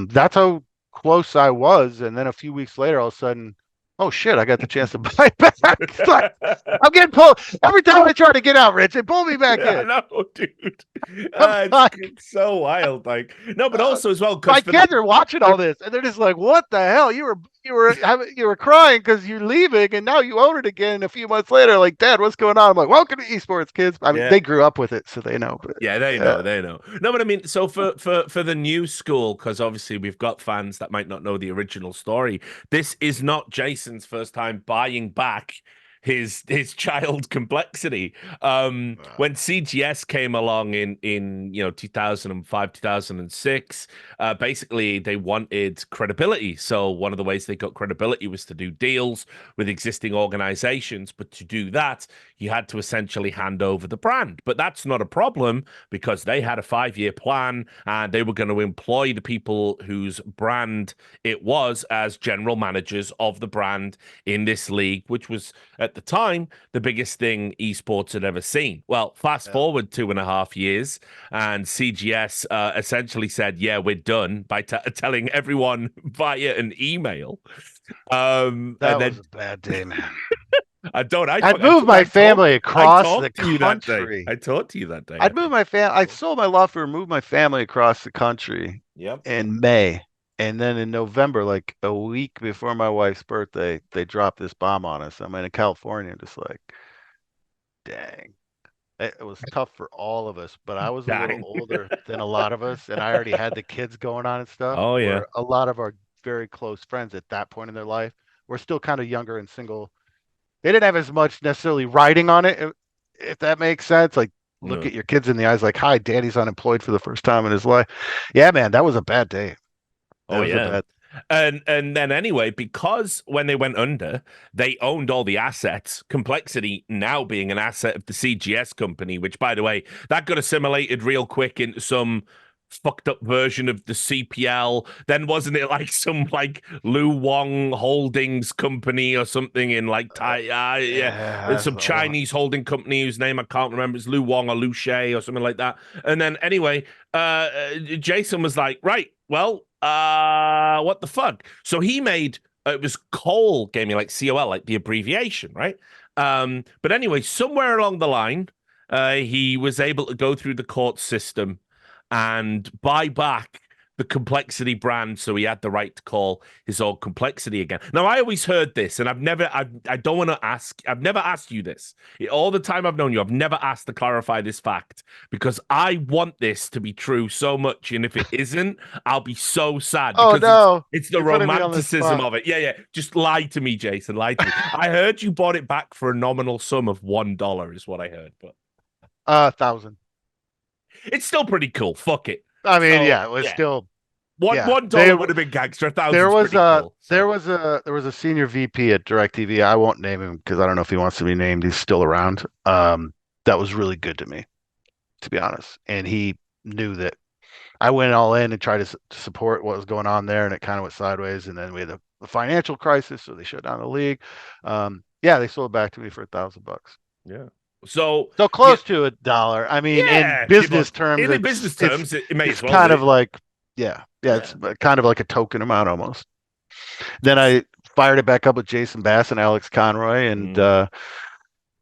That's how close I was. And then a few weeks later, all of a sudden, oh shit, I got the chance to buy it back. It's like, I'm getting pulled every time I try to get out, Rich. They pull me back I in. know, dude. I'm like, It's so wild. Like, no, but uh, also as well, because my for the kids are watching all this, and they're just like, "What the hell? You were crying because you're leaving, and now you own it again." A few months later, like, Dad, what's going on? I'm like, "Welcome to esports, kids." I mean, yeah, they grew up with it, so they know. But yeah, they yeah, know, they know. No, but I mean, so for the new school, because obviously we've got fans that might not know the original story. This is not Jason's first time buying back his child complexity. When CGS came along in 2005, 2006, basically they wanted credibility. So one of the ways they got credibility was to do deals with existing organizations, but to do that, you had to essentially hand over the brand. But that's not a problem because they had a 5-year plan and they were going to employ the people whose brand it was as general managers of the brand in this league, which was at the time the biggest thing esports had ever seen. Well, fast yeah, forward 2.5 years, and CGS essentially said, "Yeah, we're done," by telling everyone via an email. And that was then a bad day, man. I don't. I'd move my family I across the talked to you that day. country. I talked to you that day. I I'd move think. my fam. I sold my law firm, moved my family across the country Yep. in May, and then in November, like a week before my wife's birthday, they dropped this bomb on us. I'm in California, just like, dang. It was tough for all of us, but I was a little Dang. older than a lot of us, and I already had the kids going on and stuff. Oh yeah. Where a lot of our very close friends at that point in their life were still kind of younger and single. They didn't have as much necessarily writing on it, if that makes sense. Like, look No. at your kids in the eyes, like, "Hi, Daddy's unemployed for the first time in his life." Yeah, man, that was a bad day. That Oh was a yeah. bad. And then anyway, because when they went under, they owned all the assets. Complexity now being an asset of the CGS company, which by the way, that got assimilated real quick into some fucked up version of the CPL. Then wasn't it like some like Lu Wang Holdings company or something in like yeah, Yeah, some Chinese holding company whose name I can't remember. It's Lu Wang or Lu Shay or something like that. And then anyway, Jason was like, right, well, what the fuck? So he made it was Cole Gaming, like COL, like the abbreviation, right? But anyway, somewhere along the line, he was able to go through the court system and buy back the complexity brand, so he had the right to call his own complexity again. Now, I always heard this, and I don't want to ask, I've never asked you this. All the time I've known you, I've never asked to clarify this fact because I want this to be true so much, and if it isn't, I'll be so sad oh because no, it's the you're putting me on the romanticism spot. of it. Yeah, yeah. Just lie to me, Jason. Lie to me. I heard you bought it back for a nominal sum of $1, is what I heard, but 1,000. it's still pretty cool. Fuck it. I mean, So yeah, it was yeah. still, One yeah. one dollar would have been gangster. A There thousand's was pretty a cool. there So was a there was a senior VP at DirecTV. I won't name him because I don't know if he wants to be named. He's still around. That was really good to me, to be honest. And he knew that I went all in and tried to support what was going on there, and it kind of went sideways. And then we had the financial crisis, so they shut down the league. Yeah, they sold it back to me for $1,000. yeah. So So yeah, close to a dollar. I mean, in yeah, give or business terms, in business terms, it may it's as well kind of be. like, yeah, Yeah. it's kind of like a token amount almost. Then I fired it back up with Jason Bass and Alex Conroy, and Mm,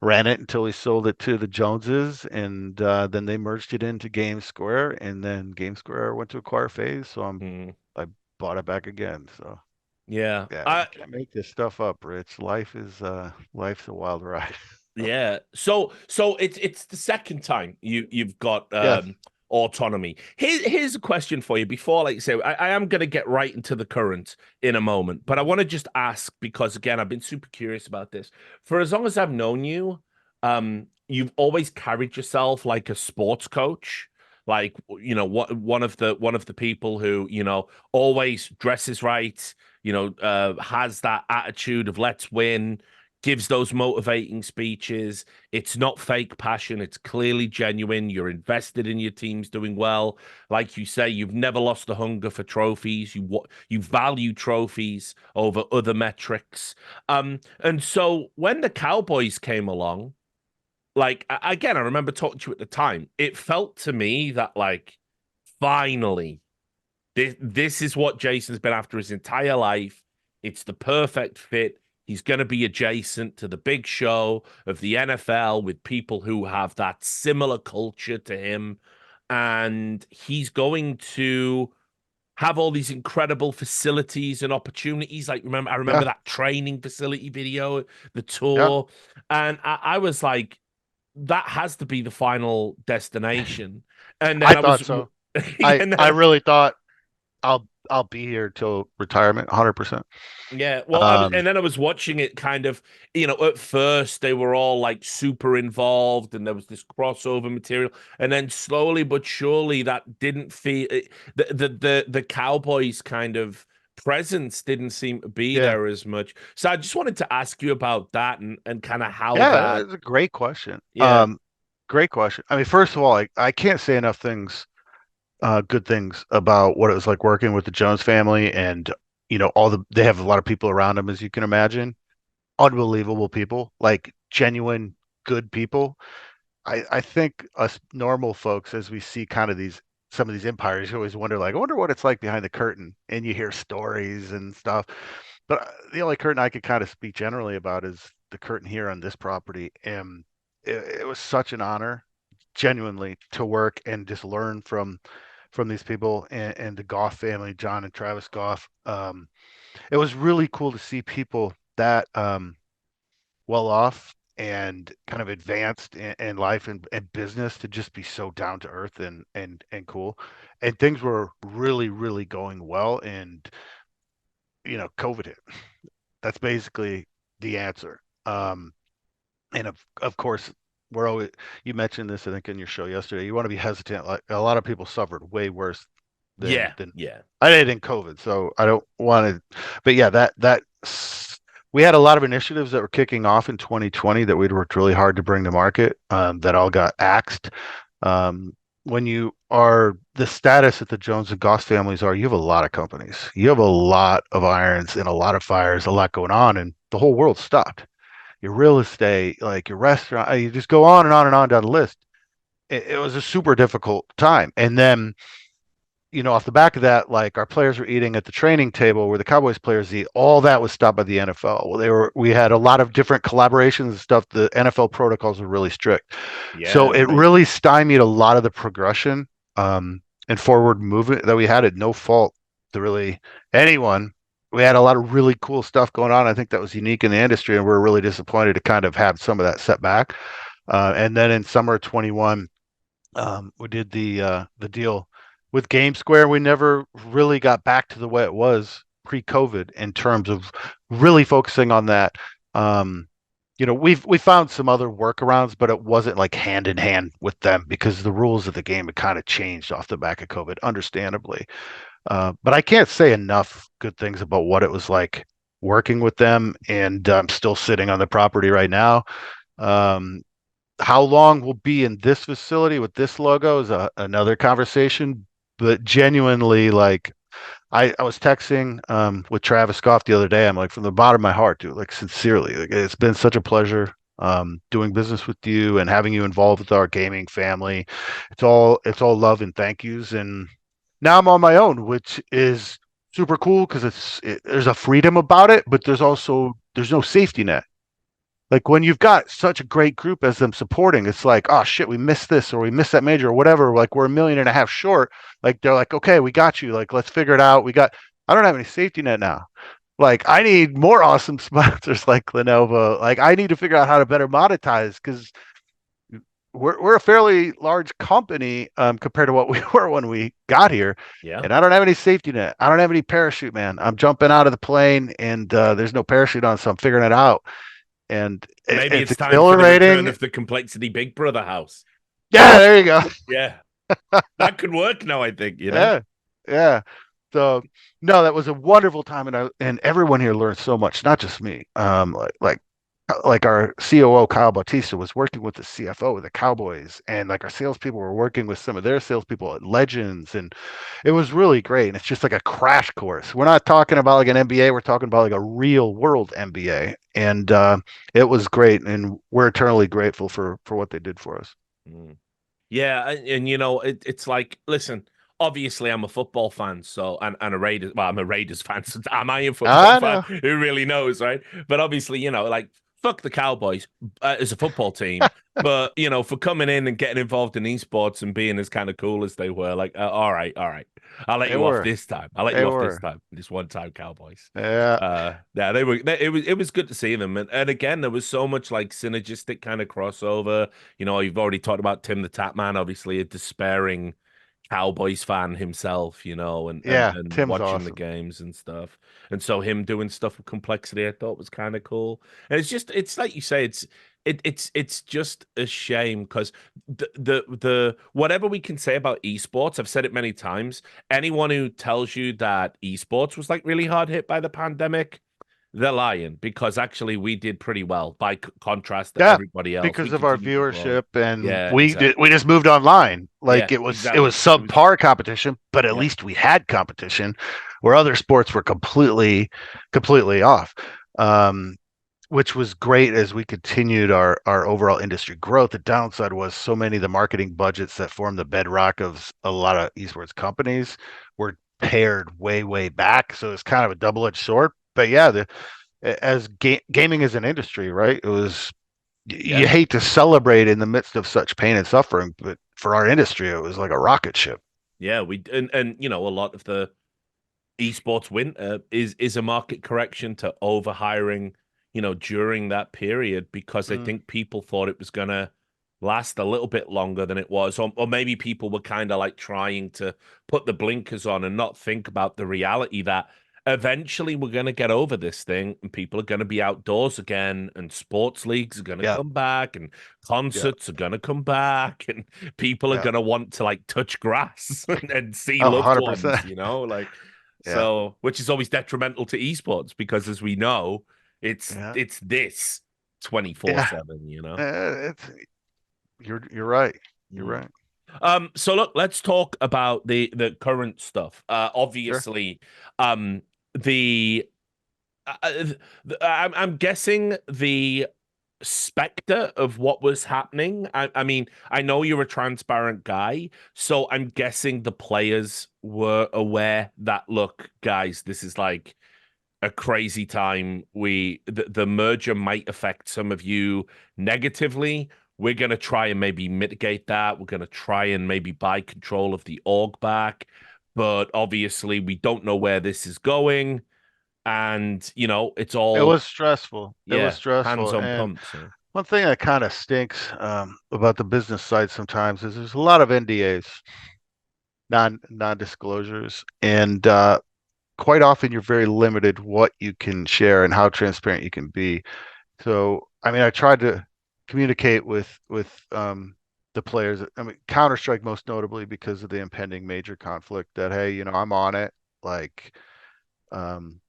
ran it until we sold it to the Joneses, and then they merged it into Game Square, and then Game Square went to acquire Phase, so mm. I bought it back again. So Yeah. yeah, you can't make this stuff up, Rich. Life's a wild ride. Yeah. So it's the second time you've got Yes. autonomy. Here's a question for you before, like you say, I am gonna get right into the current in a moment, but I want to just ask because again, I've been super curious about this. For as long as I've known you, you've always carried yourself like a sports coach. Like, what one of the people who, always dresses right, has that attitude of let's win, gives those motivating speeches. It's not fake passion, it's clearly genuine. You're invested in your teams doing well. Like you say, you've never lost the hunger for trophies. You value trophies over other metrics. And so when the Cowboys came along, like again, I remember talking to you at the time. It felt to me that like finally this is what Jason's been after his entire life. It's the perfect fit. He's going to be adjacent to the big show of the NFL with people who have that similar culture to him. And he's going to have all these incredible facilities and opportunities. Like, I remember Yeah, that training facility video, the yeah. tour. And I was like, that has to be the final destination. And then I I was, thought so. and I then really thought I'll be here till retirement, 100%. Yeah, well, Um, and then I was watching it kind of, at first they were all like super involved and there was this crossover material, and then slowly but surely that didn't feel the Cowboys kind of presence didn't seem to be yeah, there as much. So I just wanted to ask you about that and kind of how yeah. that, It's a great question. yeah, Great question. I mean, first of all, I can't say enough things, good things about what it was like working with the Jones family, and they have a lot of people around them, as you can imagine. Unbelievable people, like genuine good people. I think us normal folks, as we see kind of these some of these empires, you always wonder, like, I wonder what it's like behind the curtain, and you hear stories and stuff. But the only curtain I could kind of speak generally about is the curtain here on this property, and it was such an honor, genuinely, to work and just learn from these people and the Goff family, John and Travis Goff. It was really cool to see people that well off and kind of advanced in life and business to just be so down to earth and cool. And things were really, really going well. And, COVID hit. That's basically the answer. And of course, we're always, you mentioned this, I think, in your show yesterday. You want to be hesitant. Like a lot of people suffered way worse than yeah, than yeah, I did in COVID. So I don't want to, but yeah, we had a lot of initiatives that were kicking off in 2020 that we'd worked really hard to bring to market, that all got axed. Um, when you are the status that the Jones and Goss families are, you have a lot of companies, you have a lot of irons and a lot of fires, a lot going on, and the whole world stopped. Your real estate, like your restaurant, you just go on and on and on down the list. It was a super difficult time. And then, off the back of that, like our players were eating at the training table where the Cowboys players eat. All that was stopped by the NFL. Well, we had a lot of different collaborations and stuff. The NFL protocols were really strict, so yeah, it amazing. really stymied a lot of the progression, and forward movement that we had. At no fault to really anyone. We had a lot of really cool stuff going on. I think that was unique in the industry, and we're really disappointed to kind of have some of that setback. And then in summer of 21, we did the deal with Game Square. We never really got back to the way it was pre-COVID in terms of really focusing on that. Um, we found some other workarounds, but it wasn't like hand in hand with them because the rules of the game had kind of changed off the back of COVID, understandably. But I can't say enough good things about what it was like working with them, and I'm still sitting on the property right now. Um, how long we'll be in this facility with this logo is another conversation. But genuinely, like I was texting with Travis Goff the other day. I'm like, from the bottom of my heart, dude, like sincerely, like it's been such a pleasure doing business with you and having you involved with our gaming family. It's all love and thank yous. And now I'm on my own, which is super cool because there's a freedom about it, but there's no safety net. Like when you've got such a great group as them supporting, it's like, oh shit, we missed this or we missed that major or whatever. Like we're 1.5 million short. Like they're like, okay, we got you. Like let's figure it out. I don't have any safety net now. Like I need more awesome sponsors like Lenovo. Like I need to figure out how to better monetize because we're a fairly large company, compared to what we were when we got here. Yeah. And I don't have any safety net. I don't have any parachute, man. I'm jumping out of the plane and there's no parachute on, so I'm figuring it out, and Maybe it's it's time for the return exhilarating. of the Complexity Big Brother house. Yeah, there you go. Yeah, that could work now, I think. Yeah, yeah. So no, that was a wonderful time, and everyone here learned so much. Not just me. Like our COO Kyle Bautista was working with the CFO of the Cowboys, and like our salespeople were working with some of their salespeople at Legends, and it was really great. And it's just like a crash course. We're not talking about like an MBA; we're talking about like a real world MBA, and it was great. And we're eternally grateful for what they did for us. Mm. Yeah, and it's like, listen, obviously I'm a football fan, so and a Raiders. Well, I'm a Raiders fan. So am I a football I fan? know. Who really knows, right? But obviously, like fuck the Cowboys as a football team. But for coming in and getting involved in esports and being as kind of cool as they were, like, all right, I'll let They you off were. this time. I'll let They you off this were. time. This one time, Cowboys. Yeah. Yeah, it was good to see them, and again, there was so much like synergistic kind of crossover. You've already talked about Tim the Tap Man, obviously a despairing Cowboys fan himself, and and Yeah. and Tim's watching the awesome. games and stuff. And so him doing stuff with complexity, I thought was kind of cool. And it's like you say, it's just a shame because the whatever we can say about esports, I've said it many times. Anyone who tells you that esports was like really hard hit by the pandemic, they're lying because actually we did pretty well by contrast to Yeah, everybody else. We because of our continue to grow. viewership, and Yeah, we just moved online. Yeah, Like it was exactly. It was subpar competition, but at yeah, least we had competition, where other sports were completely off. Um, which was great as we continued our overall industry growth. The downside was so many of the marketing budgets that form the bedrock of a lot of esports companies were pared way back. So it's kind of a double-edged sword. But yeah, as gaming as an industry, right? It was you yeah, hate to celebrate in the midst of such pain and suffering, but for our industry, it was like a rocket ship. yeah. We and a lot of the esports winter is a market correction to overhiring, during that period because I Mm, think people thought it was gonna last a little bit longer than it was, or maybe people were kind of like trying to put the blinkers on and not think about the reality that eventually we're gonna get over this thing and people are gonna be outdoors again and sports leagues are gonna yeah, come back and yeah, concerts are gonna come back and people are yeah. gonna want to like touch grass and see Oh, loved 100%. ones, like. Yeah, So, which is always detrimental to esports because, as we know, it's yeah, it's this yeah. 24/7. It's you're right. You're Mm. right. So look, let's talk about the current stuff. Sure. Obviously, um, the I'm guessing the specter of what was happening. I mean, I know you're a transparent guy, so I'm guessing the players were aware that, look, guys, this is like a crazy time. The merger might affect some of you negatively. We're gonna try and maybe mitigate that. We're gonna try and maybe buy control of the org back, but obviously we don't know where this is going, and it's It all was stressful. It was yeah, hands stressful. on And pump. So one thing that kind of stinks about the business side sometimes is there's a lot of NDAs, non-disclosures, and quite often you're very limited what you can share and how transparent you can be. So, I mean, I tried to communicate with the players. I mean, Counter-Strike most notably because of the impending major conflict. That hey, I'm on it. Like, um,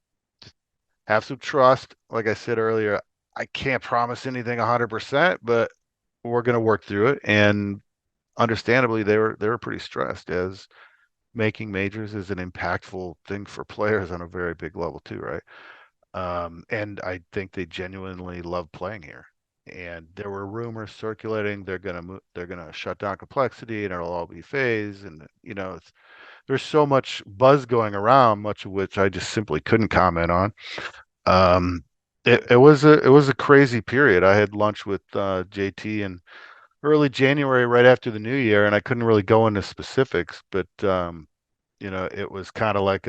have some trust. Like I said earlier, I can't promise anything 100%, but we're going to work through it. And understandably, they were pretty stressed as making majors is an impactful thing for players on a very big level too, right? And I think they genuinely love playing here. And there were rumors circulating they're gonna shut down complexity and it'll all be phased. And there's so much buzz going around, much of which I just simply couldn't comment on. Um, it was a crazy period. I had lunch with JT in early January, right after the new year, and I couldn't really go into specifics, but it was kind of like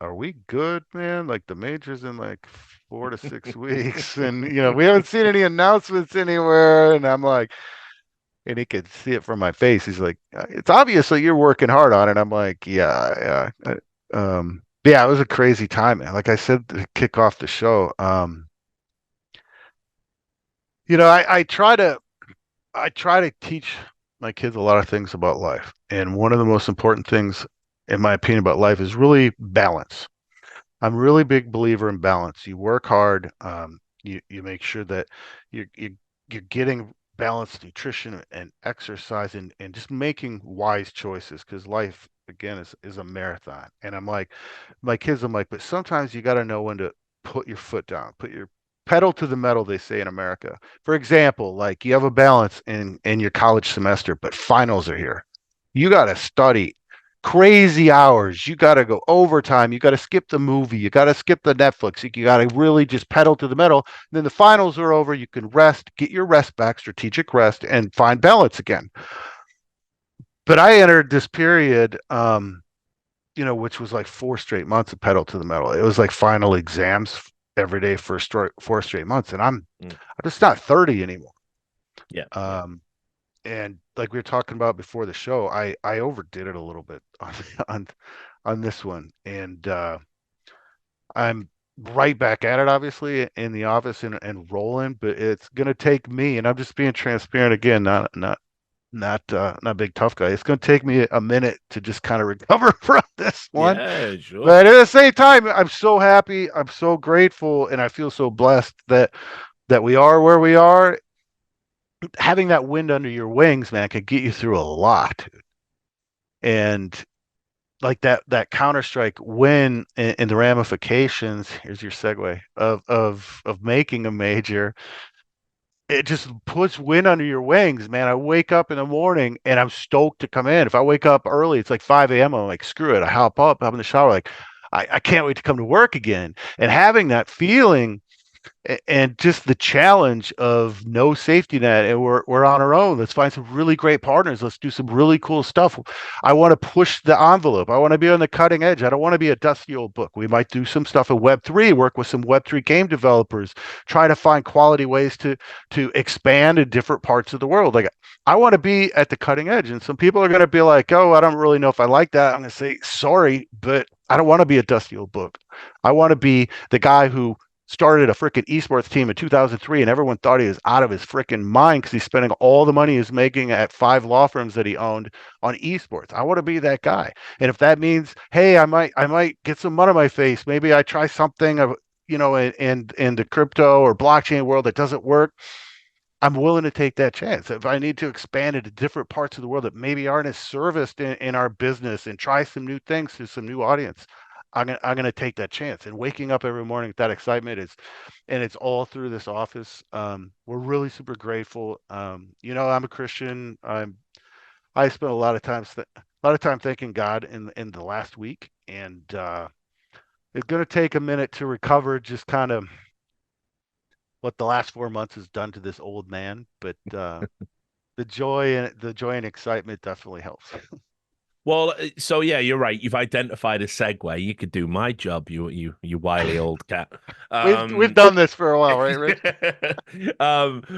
are we good, man? Like the major's in like 4 to 6 weeks, and we haven't seen any announcements anywhere. And I'm like, and he could see it from my face. He's like, it's obviously you're working hard on it. I'm like, yeah, yeah. Yeah, it was a crazy time, man. Like I said to kick off the show, I try to teach my kids a lot of things about life, and one of the most important things, in my opinion, about life is really balance. I'm a really big believer in balance. You work hard. You make sure that you're getting balanced nutrition and exercise, and just making wise choices, because life again is a marathon. And I'm like, my kids, I'm like, but sometimes you got to know when to put your foot down, put your pedal to the metal, they say in America. For example, like you have a balance in your college semester, but finals are here. You got to study crazy hours. You got to go overtime. You got to skip the movie. You got to skip the Netflix. You got to really just pedal to the metal. And then the finals are over. You can rest, get your rest back, strategic rest, and find balance again. But I entered this period, which was like 4 straight months of pedal to the metal. It was like final exams every day for 4 straight months, and Mm. I'm just not 30 anymore. Yeah, yeah. Um, and like we were talking about before the show, I overdid it a little bit on on on this one, and I'm right back at it, obviously, in the office and rolling. But it's gonna take me, and I'm just being transparent again, not big tough guy. It's gonna take me a minute to just kind of recover from this one. Yeah, sure. But at the same time, I'm so happy, I'm so grateful, and I feel so blessed that we are where we are. Having that wind under your wings, man, can get you through a lot. And like that counterstrike win and the ramifications, here's your segue of making a major. It just puts wind under your wings, man. I wake up in the morning and I'm stoked to come in. If I wake up early, it's like 5 a.m. I'm like, screw it. I hop up, I'm in the shower, like I can't wait to come to work again. And having that feeling and just the challenge of no safety net, and we're on our own. Let's find some really great partners. Let's do some really cool stuff. I want to push the envelope. I want to be on the cutting edge. I don't want to be a dusty old book. We might do some stuff in Web3, work with some Web3 game developers, try to find quality ways to expand in different parts of the world. Like I want to be at the cutting edge, and some people are going to be like, oh, I don't really know if I like that. I'm going to say sorry, but I don't want to be a dusty old book. I want to be the guy who started a freaking esports team in 2003, and everyone thought he was out of his freaking mind because he's spending all the money he's making at 5 law firms that he owned on esports. I want to be that guy, and if that means, hey, I might get some mud on my face, maybe I try something of in the crypto or blockchain world that doesn't work. I'm willing to take that chance. If I need to expand into different parts of the world that maybe aren't as serviced in our business and try some new things to some new audience, I'm gonna take that chance. And waking up every morning with that excitement is, and it's all through this office. We're really super grateful. I'm a Christian. I spent a lot of time thanking God in the last week, and it's gonna take a minute to recover. Just kind of what the last 4 months has done to this old man, but the joy and excitement definitely helps. Well, so yeah, you're right. You've identified a segue. You could do my job, you wily old cat. We've Um, done this for a while, right, Rich?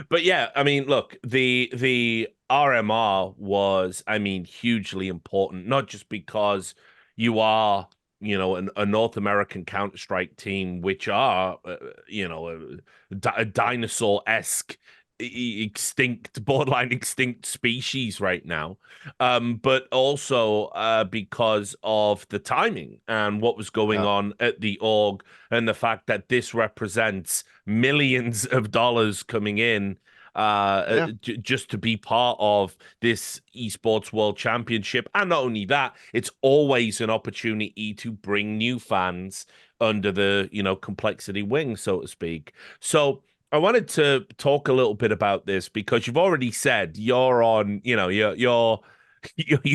but yeah, I mean, look, the RMR was, I mean, hugely important, not just because you are, a North American Counter-Strike team, which are, a dinosaur-esque, extinct, borderline extinct species right now, but also because of the timing and what was going Yeah, on at the org, and the fact that this represents millions of dollars coming in yeah, just to be part of this esports world championship. And not only that, it's always an opportunity to bring new fans under the complexity wing, so to speak. So I wanted to talk a little bit about this because you've already said you're on, your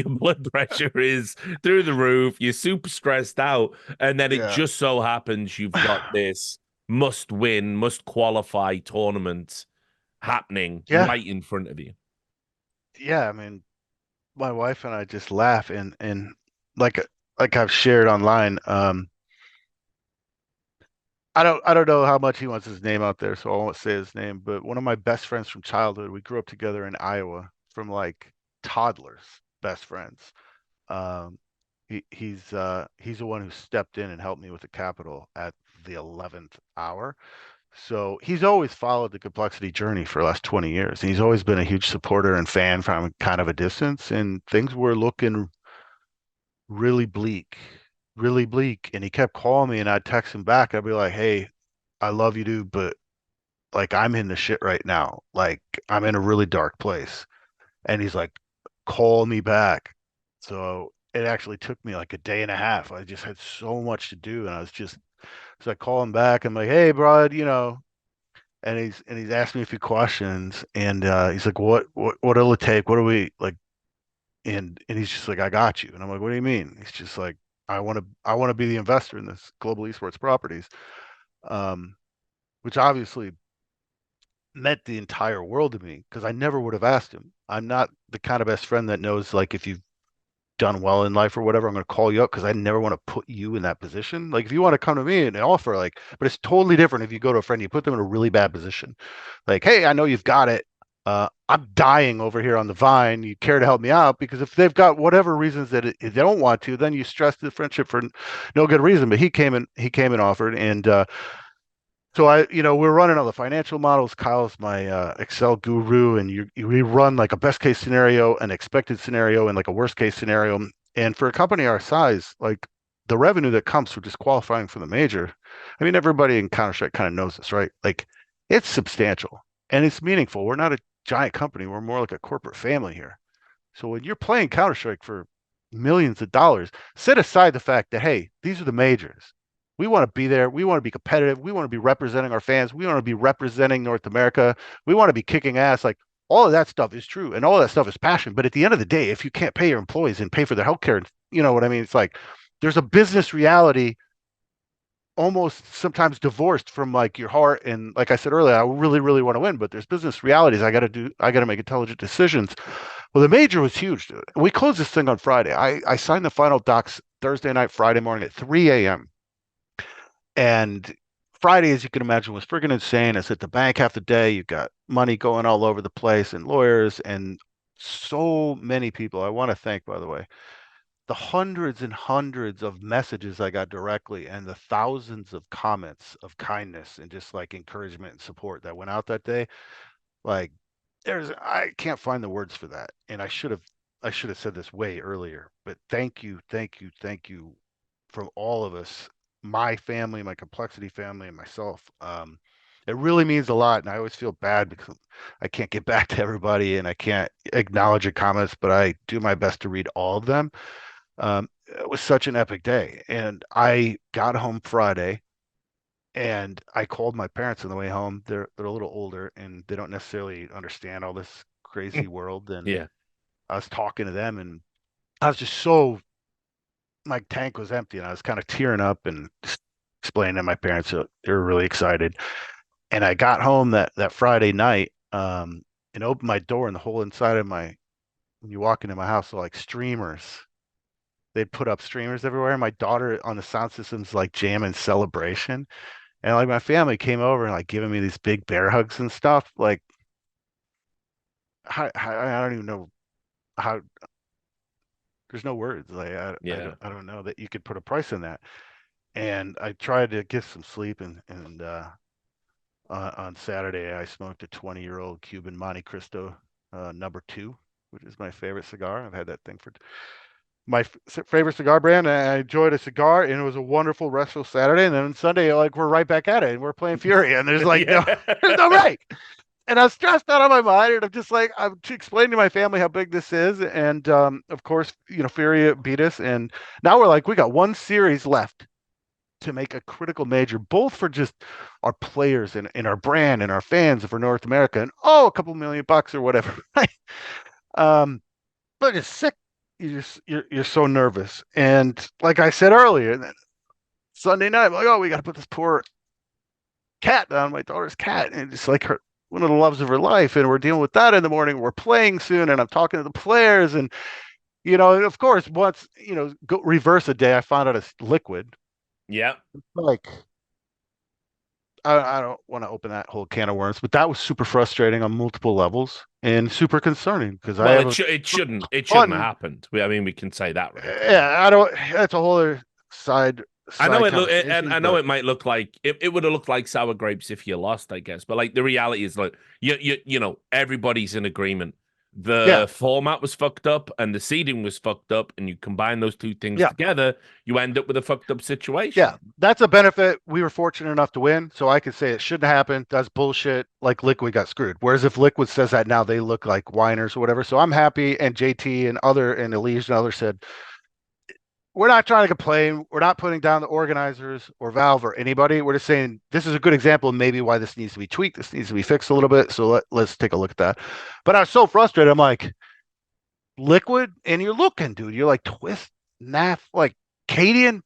blood pressure is through the roof. You're super stressed out, and then it yeah, just so happens you've got this must win, must qualify tournament happening yeah, right in front of you. yeah. I mean, my wife and I just laugh and like like I've shared online. I don't know how much he wants his name out there, so I won't say his name. But one of my best friends from childhood, we grew up together in Iowa from like toddlers, best friends. Um, he's the one who stepped in and helped me with the capital at the 11th hour. So he's always followed the complexity journey for the last 20 years. And he's always been a huge supporter and fan from kind of a distance. And things were looking really bleak, really bleak. And he kept calling me and I'd text him back. I'd be like, hey, I love you, dude, but like I'm in the shit right now. Like I'm in a really dark place. And he's like, call me back. So it actually took me like a day and a half. I just had so much to do. And I was just, so I call him back. I'm like, hey, bro, and he's asked me a few questions, and he's like, "What'll it take? What do we like? and he's just like, I got you. And I'm like, what do you mean? He's just like, I want to be the investor in this global esports properties, um, which obviously meant the entire world to me because I never would have asked him. I'm not the kind of best friend that knows like if you've done well in life or whatever, I'm going to call you up because I never want to put you in that position. Like if you want to come to me and offer, like, but it's totally different if you go to a friend, you put them in a really bad position. Like, hey, I know you've got it. I'm dying over here on the vine. You care to help me out? Because if they've got whatever reasons that they don't want to, then you stress the friendship for no good reason. But he came and offered, and so we're running all the financial models. Kyle's my Excel guru, and we run like a best case scenario, an expected scenario, and like a worst case scenario. And for a company our size, like the revenue that comes from just qualifying for the major, I mean, everybody in Counter-Strike kind of knows this, right? Like it's substantial and it's meaningful. We're not a giant company. We're more like a corporate family here. So when you're playing Counter-Strike for millions of dollars, set aside the fact that, hey, these are the majors. We want to be there. We want to be competitive. We want to be representing our fans. We want to be representing North America. We want to be kicking ass. Like all of that stuff is true and all of that stuff is passion. But at the end of the day, if you can't pay your employees and pay for their healthcare, you know what I mean? It's like there's a business reality almost sometimes divorced from like your heart. And like I said earlier, I really, really want to win, but there's business realities. I got to make intelligent decisions. Well, the major was huge, dude. We closed this thing on Friday. I signed the final docs Thursday night, Friday morning at 3 a.m. And Friday, as you can imagine, was friggin' insane. I was at the bank half the day. You've got money going all over the place and lawyers and so many people. I want to thank, by the way, the hundreds and hundreds of messages I got directly and the thousands of comments of kindness and just like encouragement and support that went out that day. Like I can't find the words for that. And I should have said this way earlier, but thank you, thank you, thank you from all of us, my family, my complexity family, and myself. It really means a lot. And I always feel bad because I can't get back to everybody and I can't acknowledge your comments, but I do my best to read all of them. It was such an epic day. And I got home Friday and I called my parents on the way home. They're a little older and they don't necessarily understand all this crazy world. And Yeah. I was talking to them and I was just so my tank was empty and I was kind of tearing up and just explaining to my parents that they were really excited. And I got home that Friday night, and opened my door and the whole inside of my when you walk into my house, are like streamers. They'd put up streamers everywhere. My daughter on the sound system's like jamming celebration. And like my family came over and like giving me these big bear hugs and stuff. Like I don't even know how there's no words. Like Yeah. I don't know that you could put a price on that. And I tried to get some sleep and on Saturday I smoked a 20-year-old Cuban Monte Cristo number two, which is my favorite cigar. I've had that thing for my favorite cigar brand. And I enjoyed a cigar, and it was a wonderful, restful Saturday. And then Sunday, like we're right back at it, and we're playing Fury, and there's like Yeah. there's no break. And I was stressed out on my mind, and I'm just like I'm explaining to my family how big this is, and of course, Fury beat us, and now we're like we got one series left to make a critical major, both for just our players and our brand and our fans for North America, and a couple $1 million or whatever, right? Um, but it's sick. You're so nervous, and like I said earlier, Sunday night, I'm like, oh, we got to put this poor cat down, my daughter's cat, and it's like her one of the loves of her life, and we're dealing with that in the morning. We're playing soon, and I'm talking to the players, and of course, once go reverse a day, I found out it's liquid. Yeah. Like I don't want to open that whole can of worms, but that was super frustrating on multiple levels and super concerning because I Well, have a it shouldn't have ton. happened. I mean, we can say that right there. Yeah, I don't. That's a whole other side I know side it look, and conversation, I know but it might look like it would have looked like sour grapes if you lost, I guess. But like the reality is, like everybody's in agreement. yeah, The format was fucked up, and the seeding was fucked up, and you combine those two things yeah, together, you end up with a fucked up yeah. situation. That's a benefit. We were fortunate enough to win, so I could say it shouldn't happen. That's bullshit. Like Liquid got screwed. Whereas if Liquid says that now, they look like whiners or whatever. So I'm happy. And JT and Elise and others said we're not trying to complain. We're not putting down the organizers or Valve or anybody. We're just saying this is a good example of maybe why this needs to be tweaked. This needs to be fixed a little bit. So let's take a look at that. But I was so frustrated. I'm like, liquid, and you're looking, dude. You're like twist, naff, like Cadian.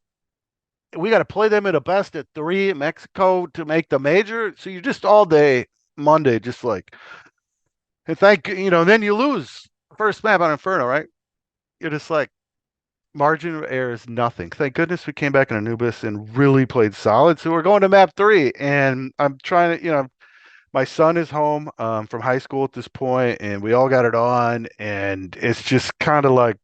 We got to play them at a best at 3 in Mexico to make the major. So you're just all day Monday, just like, and then you lose first map on Inferno, right? You're just like, margin of error is nothing. Thank goodness we came back in Anubis and really played solid. So we're going to map 3, and I'm trying to, my son is home from high school at this point, and we all got it on, and it's just kind of like,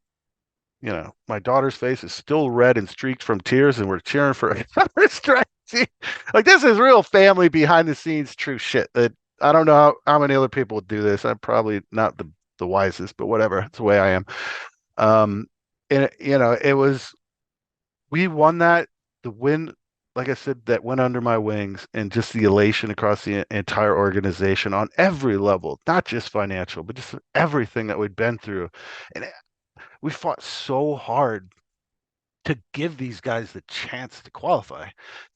my daughter's face is still red and streaked from tears, and we're cheering for counterstrike. Like, this is real family behind the scenes true shit that I don't know how many other people would do this. I'm probably not the wisest, but whatever. It's the way I am. Um, and it was, we won that. The win, like I said, that went under my wings, and just the elation across the entire organization on every level, not just financial, but just everything that we'd been through. And we fought so hard to give these guys the chance to qualify.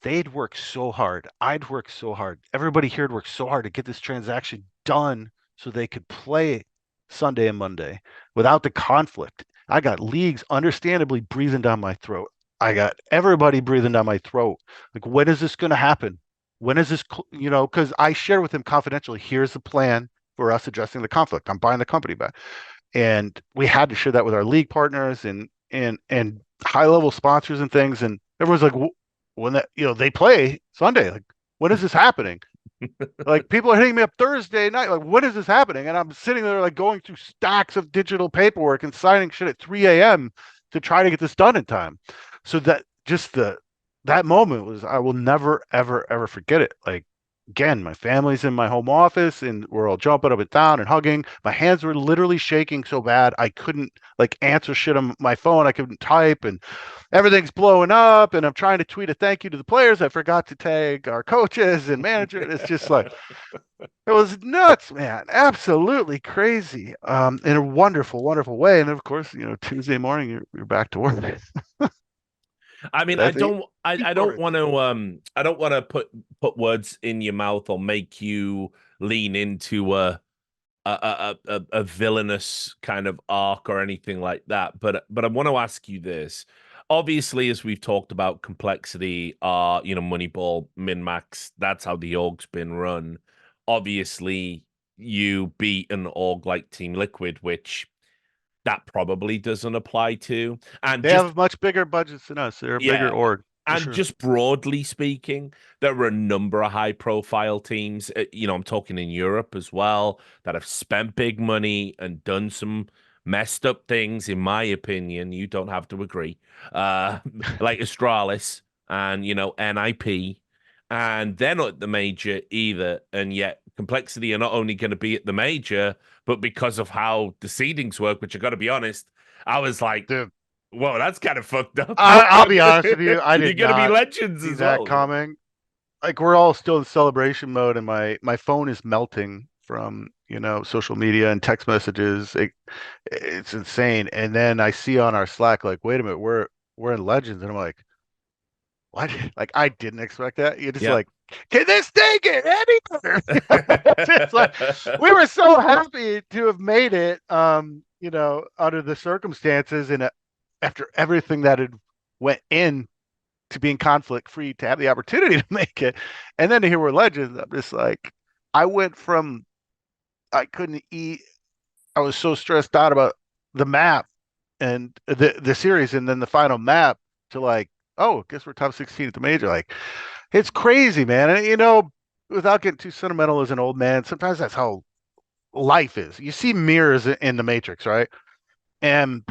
They'd worked so hard. I'd worked so hard. Everybody here had worked so hard to get this transaction done so they could play Sunday and Monday without the conflict. I got leagues understandably breathing down my throat. I got everybody breathing down my throat. Like, when is this going to happen? When is this, because I share with him confidentially, here's the plan for us addressing the conflict. I'm buying the company back. And we had to share that with our league partners and high level sponsors and things. And everyone's like, when that, they play Sunday, like, when is this happening? Like, people are hitting me up Thursday night, like, when is this happening? And I'm sitting there like going through stacks of digital paperwork and signing shit at 3 a.m. to try to get this done in time. So that just that moment was, I will never ever ever forget it. Like, again, my family's in my home office, and we're all jumping up and down and hugging. My hands were literally shaking so bad I couldn't like answer shit on my phone. I couldn't type, and everything's blowing up. And I'm trying to tweet a thank you to the players. I forgot to tag our coaches and manager. It's just like, it was nuts, man. Absolutely crazy. In a wonderful, wonderful way. And then, of course, Tuesday morning you're back to work. I mean, That's it. I don't want to I don't want to put words in your mouth or make you lean into a villainous kind of arc or anything like that. But I want to ask you this. Obviously, as we've talked about, complexity, Moneyball, min-max, that's how the org's been run. Obviously, you beat an org like Team Liquid, which that probably doesn't apply to. And They just have much bigger budgets than us. They're a bigger yeah. org for And sure. just broadly speaking, there are a number of high profile teams, I'm talking in Europe as well, that have spent big money and done some messed up things, in my opinion. You don't have to agree. Uh, like Astralis and, NIP. And they're not at the major either. And yet, Complexity are not only going to be at the major, but because of how the seedings work, which I got to be honest, I was like, Dude, whoa, that's kind of fucked up. I'll be honest with you. I You're did gonna be not legends see as that well. coming. Like, we're all still in celebration mode, and my phone is melting from social media and text messages. It's insane. And then I see on our Slack, like, wait a minute, we're in Legends, and I'm like, what? Like, I didn't expect that. You're just Yeah. like, can this thing get any better? It's like, we were so happy to have made it, under the circumstances, and after everything that had went in to being conflict free, to have the opportunity to make it, and then to hear we're legends. I'm just like, I went from, I couldn't eat. I was so stressed out about the map and the series, and then the final map, to like, oh, I guess we're top 16 at the major. Like, it's crazy, man. And without getting too sentimental as an old man, sometimes that's how life is. You see mirrors in the Matrix, right? And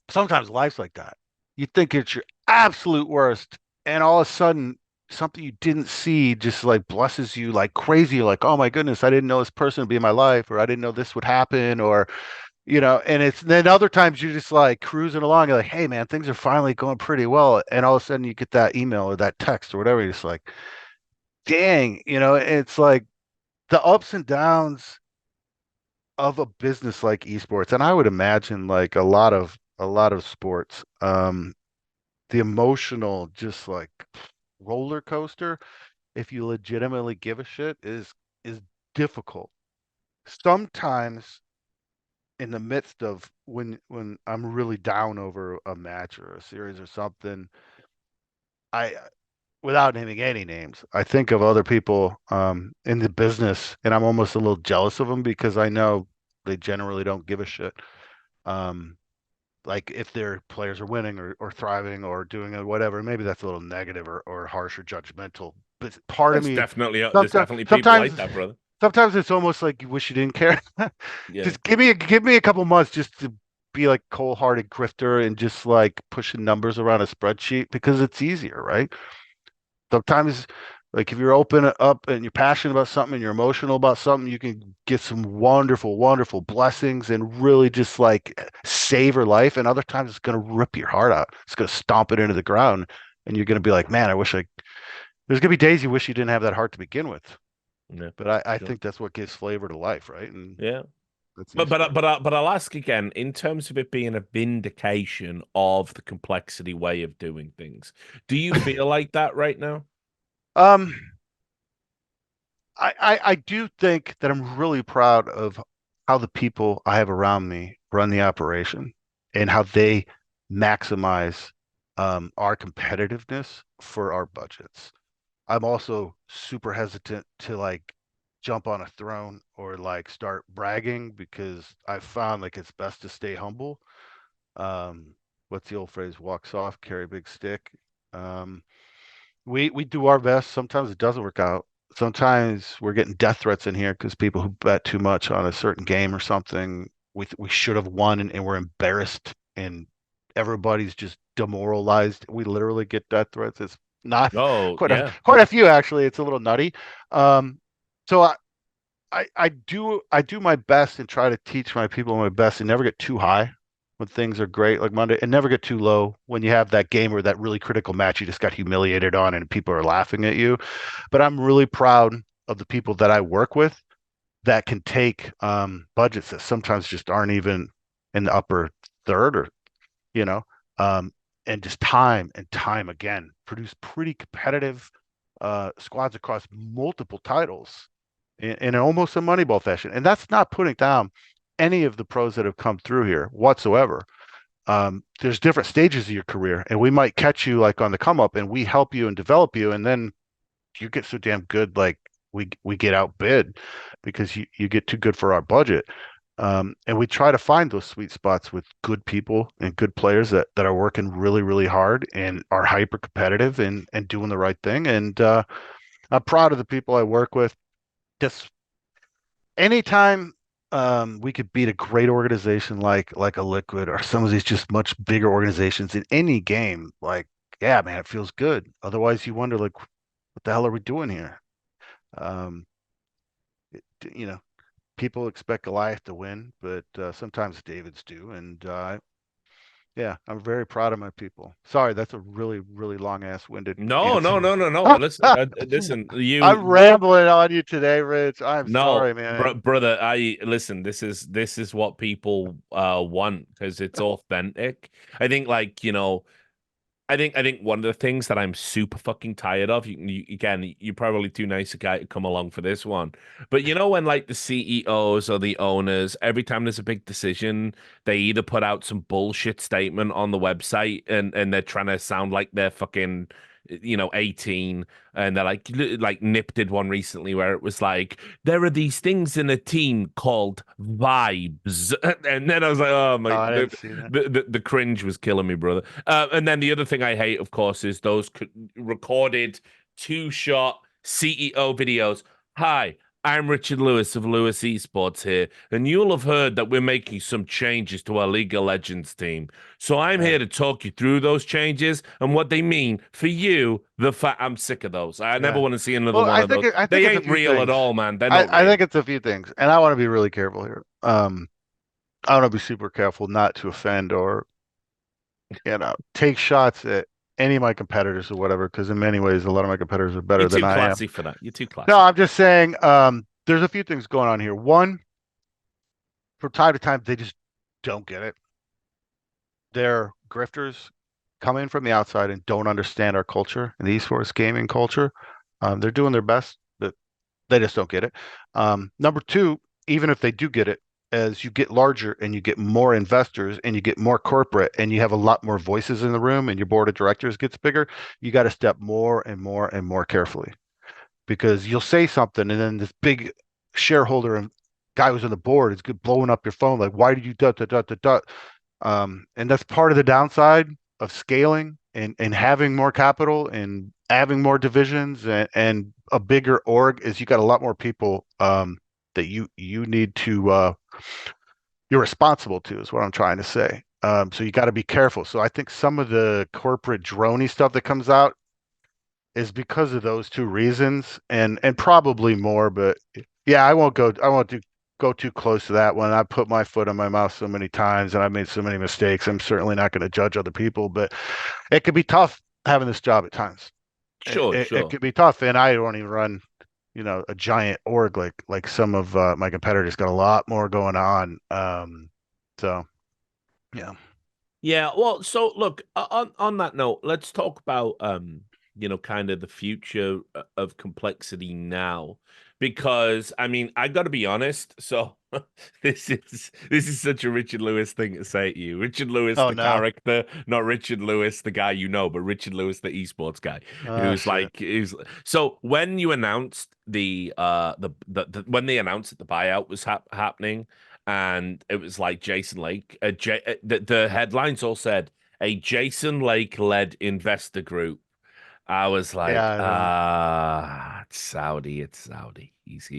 sometimes life's like that. You think it's your absolute worst, and all of a sudden, something you didn't see just like blesses you like crazy. You're like, oh my goodness, I didn't know this person would be in my life, or I didn't know this would happen, or and it's then other times you're just like cruising along. You're like, hey man, things are finally going pretty well, and all of a sudden you get that email or that text or whatever. You're just like, dang, it's like the ups and downs of a business like esports, and I would imagine like a lot of sports. The emotional, just like roller coaster, if you legitimately give a shit, is difficult. Sometimes in the midst of when I'm really down over a match or a series or something, I without naming any names, I think of other people in the business, and I'm almost a little jealous of them because I know they generally don't give a shit. Um, like if their players are winning or thriving or doing whatever, maybe that's a little negative or harsh or judgmental. But part of me, There's definitely people like sometimes that, brother. sometimes it's almost like you wish you didn't care. Yeah. Just give me a couple months just to be like cold-hearted grifter and just like pushing numbers around a spreadsheet because it's easier, right? Sometimes, like if you're open up and you're passionate about something and you're emotional about something, you can get some wonderful, wonderful blessings and really just like savor life. And other times it's going to rip your heart out. It's going to stomp it into the ground. And you're going to be like, man, there's going to be days you wish you didn't have that heart to begin with. Yeah. But I Sure. think that's what gives flavor to life, right? And Yeah. that's But esports. I'll ask again in terms of it being a vindication of the complexity way of doing things. Do you feel like that right now? Um, I do think that I'm really proud of how the people I have around me run the operation and how they maximize our competitiveness for our budgets. I'm also super hesitant to like jump on a throne or like start bragging because I've found like it's best to stay humble. Um, what's the old phrase? Walk soft, carry a big stick. Um, we do our best. Sometimes it doesn't work out. Sometimes we're getting death threats in here because people who bet too much on a certain game or something, we should have won and we're embarrassed and everybody's just demoralized. We literally get death threats. It's not Oh, yeah. quite a few actually. It's a little nutty. Um, so I do my best and try to teach my people my best and never get too high when things are great like Monday and never get too low when you have that game or that really critical match you just got humiliated on and people are laughing at you. But I'm really proud of the people that I work with that can take budgets that sometimes just aren't even in the upper third or you know, um, and just time and time again produce pretty competitive squads across multiple titles in almost a Moneyball fashion. And that's not putting down any of the pros that have come through here whatsoever. There's different stages of your career, and we might catch you like on the come up, and we help you and develop you, and then you get so damn good, like we get outbid because you get too good for our budget. And we try to find those sweet spots with good people and good players that are working really, really hard and are hyper competitive and doing the right thing. And I'm proud of the people I work with. Just anytime we could beat a great organization like a Liquid or some of these just much bigger organizations in any game, like yeah, man, it feels good. Otherwise, you wonder like, what the hell are we doing here? Um, it, you know, people expect Goliath to win, but sometimes Davids do, and yeah, I'm very proud of my people. Sorry, that's a really, really long ass winded No, no, answer. no, no, no. Listen, I'm rambling on you today, Rich. I'm no, sorry, man. brother. I listen. This is what people want because it's authentic. I think, like I think one of the things that I'm super fucking tired of, again, you're probably too nice a guy to come along for this one, but when like the CEOs or the owners, every time there's a big decision, they either put out some bullshit statement on the website and they're trying to sound like they're fucking 18, and they're like Nip did one recently where it was like there are these things in a team called vibes, and then I was like, oh Oh, my, I didn't see that. the cringe was killing me, brother. And then the other thing I hate, of course, is those recorded two-shot CEO videos. Hi, I'm Richard Lewis of Lewis Esports here, and you'll have heard that we're making some changes to our League of Legends team. So I'm Yeah, here to talk you through those changes and what they mean for you. I'm sick of those. I never yeah. want to see another Well, one of those. I think They it's a ain't few real at things. all, man. They're not I real. think it's a few things, and I want to be really careful here. I want to be super careful not to offend or take shots at any of my competitors or whatever, because in many ways, a lot of my competitors are You're better than too I am. classy for that. You're too No, classy. I'm just saying, there's a few things going on here. One, from time to time, they just don't get it. They're grifters come in from the outside and don't understand our culture and the esports gaming culture. They're doing their best, but they just don't get it. Number two, even if they do get it, as you get larger and you get more investors and you get more corporate and you have a lot more voices in the room and your board of directors gets bigger, you got to step more and more and more carefully because you'll say something and then this big shareholder and guy who's on the board is good blowing up your phone like, why did you dot dot dot dot dot? And that's part of the downside of scaling and having more capital and having more divisions and a bigger org is you got a lot more people that you need to you're responsible to is what I'm trying to say. So you got to be careful. So I think some of the corporate drony stuff that comes out is because of those two reasons and probably more, but yeah, I won't go too close to that one. I put my foot in my mouth so many times and I've made so many mistakes. I'm certainly not going to judge other people, but it could be tough having this job at times. Sure, It sure. could be tough, and I don't even run, a giant org like some of my competitors got a lot more going on. So yeah, Yeah, well, so look, on that note, let's talk about kind of the future of complexity now. Because I mean, I got to be honest, so this is such a Richard Lewis thing to say to you. Richard Lewis, oh the no, character, not Richard Lewis, the guy you know, but Richard Lewis, the esports guy, oh who's shit, like who's so when you announced the when they announced that the buyout was happening and it was like Jason Lake. The headlines all said a Jason Lake led investor group. I was yeah, like, I know, it's Saudi, it's Saudi.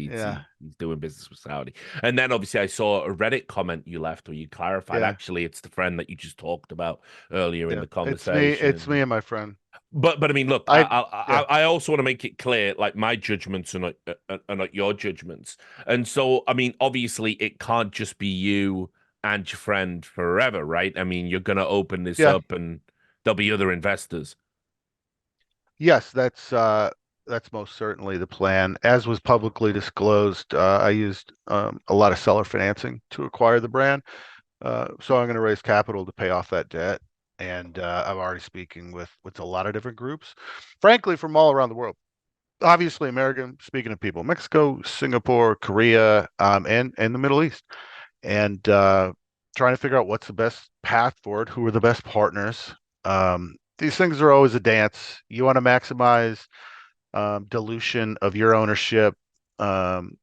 yeah, He's doing business with Saudi. And then obviously I saw a Reddit comment you left where you clarified yeah, actually it's the friend that you just talked about earlier in yeah. the It's me conversation. and my friend. But I mean, look, I yeah, I also want to make it clear, like my judgments are not your judgments, and so I mean, obviously, it can't just be you and your friend forever, right? I mean, you're gonna open this yeah, up, and there'll be other investors. yes, that's most certainly the plan. As was publicly disclosed, I used a lot of seller financing to acquire the brand. So I'm going to raise capital to pay off that debt. And I'm already speaking with a lot of different groups, frankly, from all around the world. Obviously, American speaking to people, Mexico, Singapore, Korea, and the Middle East, and trying to figure out what's the best path forward, who are the best partners. These things are always a dance. You want to maximize dilution of your ownership, um,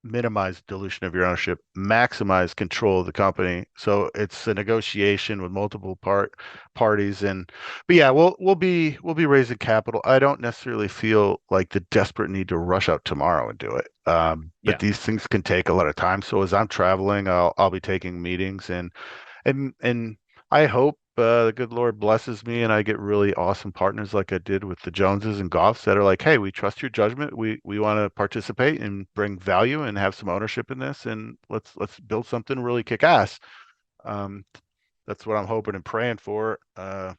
minimize dilution of your ownership, maximize control of the company. So it's a negotiation with multiple parties. But yeah, we'll be raising capital. I don't necessarily feel like the desperate need to rush out tomorrow and do it. But Yeah. these things can take a lot of time. So as I'm traveling, I'll be taking meetings and I hope the good Lord blesses me and I get really awesome partners like I did with the Joneses and Goffs that are like, hey, we trust your judgment. We want to participate and bring value and have some ownership in this, and let's build something really kick ass. Um, that's what I'm hoping and praying for. But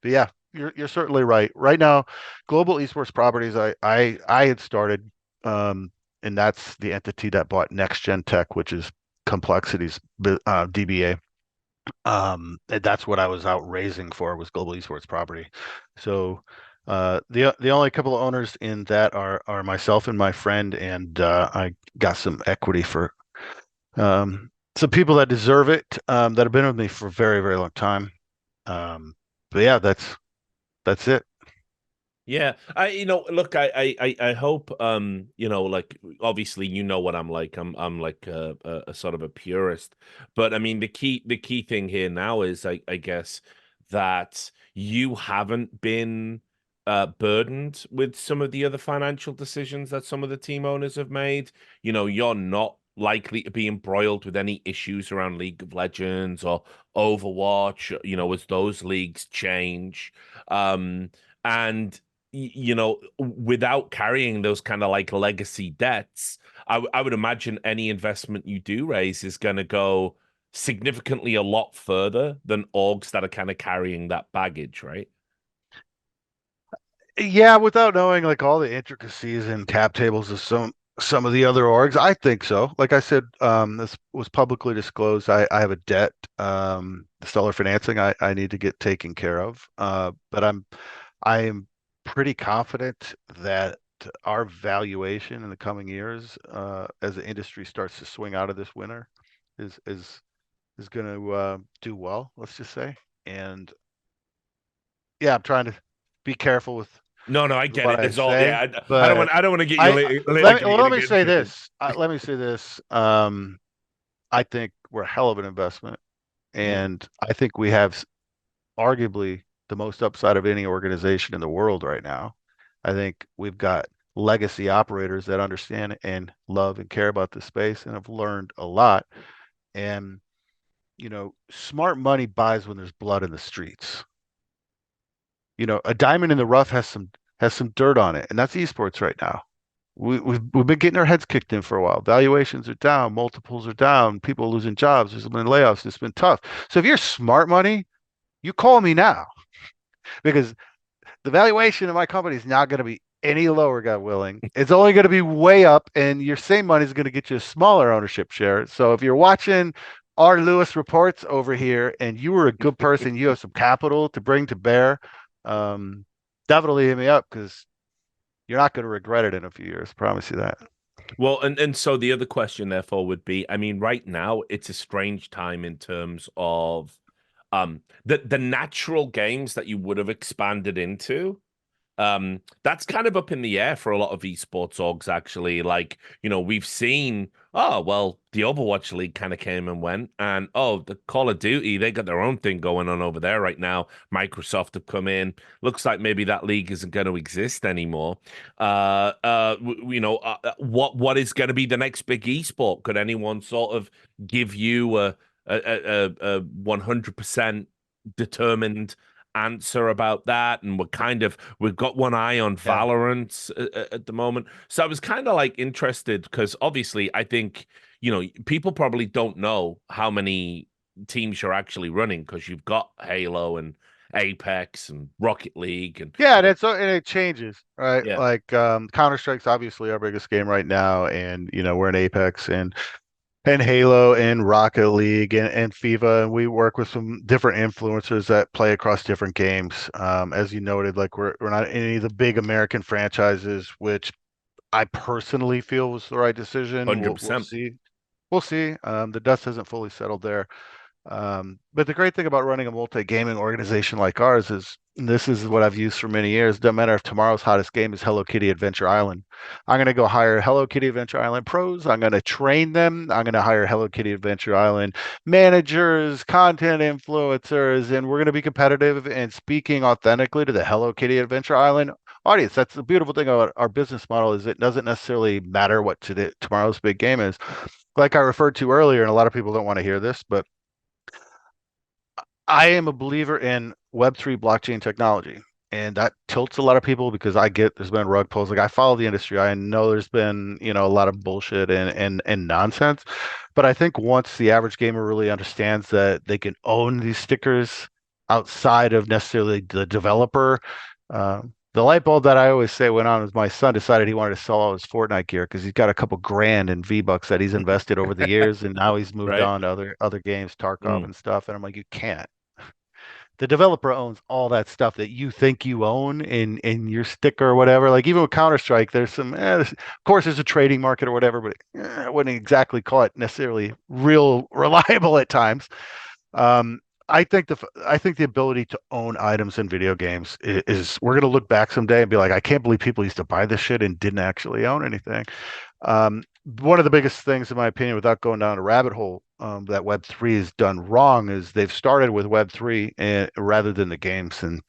yeah, you're certainly right. Right now, Global Esports Properties, I had started, and that's the entity that bought Next Gen Tech, which is Complexity's DBA. And that's what I was out raising for was Global Esports Property. So the only couple of owners in that are myself and my friend, and I got some equity for some people that deserve it, that have been with me for a very, very long time. Um, but yeah, that's it. Yeah, look, I hope, like obviously, you know what I'm like. I'm like a sort of a purist, but I mean, the key thing here now is, I guess that you haven't been burdened with some of the other financial decisions that some of the team owners have made. You're not likely to be embroiled with any issues around League of Legends or Overwatch, as those leagues change. And without carrying those kind of like legacy debts, I would imagine any investment you do raise is going to go significantly a lot further than orgs that are kind of carrying that baggage, right? Yeah, without knowing like all the intricacies and cap tables of some of the other orgs, I think so. Like I said, this was publicly disclosed. I have a debt, the seller financing I need to get taken care of. But I am pretty confident that our valuation in the coming years, as the industry starts to swing out of this winter, is is is going to do well. Let's just say. And yeah, I'm trying to be careful with No, no, I get what it. I It's all say, yeah. but I don't want to get you I litigated let me say against it. this. Let me say this. I think we're a hell of an investment, Mm, and I think we have arguably the most upside of any organization in the world right now. I think we've got legacy operators that understand and love and care about the space and have learned a lot. And, smart money buys when there's blood in the streets. A diamond in the rough has some dirt on it, and that's esports right now. We've been getting our heads kicked in for a while. Valuations are down, multiples are down, people are losing jobs, there's been layoffs, it's been tough. So if you're smart money, you call me now because the valuation of my company is not going to be any lower, God willing. It's only going to be way up, and your same money is going to get you a smaller ownership share. So if you're watching our Lewis reports over here and you were a good person, you have some capital to bring to bear, um, definitely hit me up because you're not going to regret it in a few years. Promise you that. Well, and so the other question therefore would be, I mean, right now it's a strange time in terms of the natural games that you would have expanded into. That's kind of up in the air for a lot of esports orgs, actually. Like, we've seen, oh, well, the Overwatch League kind of came and went, and oh, the Call of Duty, they got their own thing going on over there right now. Microsoft have come in. Looks like maybe that league isn't going to exist anymore. What is going to be the next big esport? Could anyone sort of give you a 100% determined answer about that? And we've got one eye on Yeah. Valorant at the moment. So I was kind of like interested because obviously I think, people probably don't know how many teams you're actually running because you've got Halo and Apex and Rocket League and Yeah, and it changes, right? yeah, Like Counter-Strike's obviously our biggest game right now, and we're in Apex and Halo and Rocket League and FIFA, and we work with some different influencers that play across different games. As you noted, like we're not in any of the big American franchises, which I personally feel was the right decision. We'll 100%. see. We'll see. The dust hasn't fully settled there. But the great thing about running a multi-gaming organization like ours is, and this is what I've used for many years. Doesn't matter if tomorrow's hottest game is Hello Kitty Adventure Island. I'm going to go hire Hello Kitty Adventure Island pros. I'm going to train them. I'm going to hire Hello Kitty Adventure Island managers, content influencers, and we're going to be competitive and speaking authentically to the Hello Kitty Adventure Island audience. That's the beautiful thing about our business model is it doesn't necessarily matter what tomorrow's big game is. Like I referred to earlier, and a lot of people don't want to hear this, but I am a believer in Web3 blockchain technology. And that tilts a lot of people because I get there's been rug pulls. Like I follow the industry. I know there's been, a lot of bullshit and nonsense. But I think once the average gamer really understands that they can own these stickers outside of necessarily the developer, the light bulb that I always say went on was my son decided he wanted to sell all his Fortnite gear because he's got a couple grand in V-Bucks that he's invested over the years, and now he's moved Right? on to other games, Tarkov Mm. and stuff. And I'm like, you can't. The developer owns all that stuff that you think you own in your sticker or whatever. Like even with Counter Strike, there's some. Of course, there's a trading market or whatever, but I wouldn't exactly call it necessarily real reliable at times. Um, I think the ability to own items in video games is we're gonna look back someday and be like, I can't believe people used to buy this shit and didn't actually own anything. One of the biggest things, in my opinion, without going down a rabbit hole, that Web3 has done wrong is they've started with Web3 rather than the games and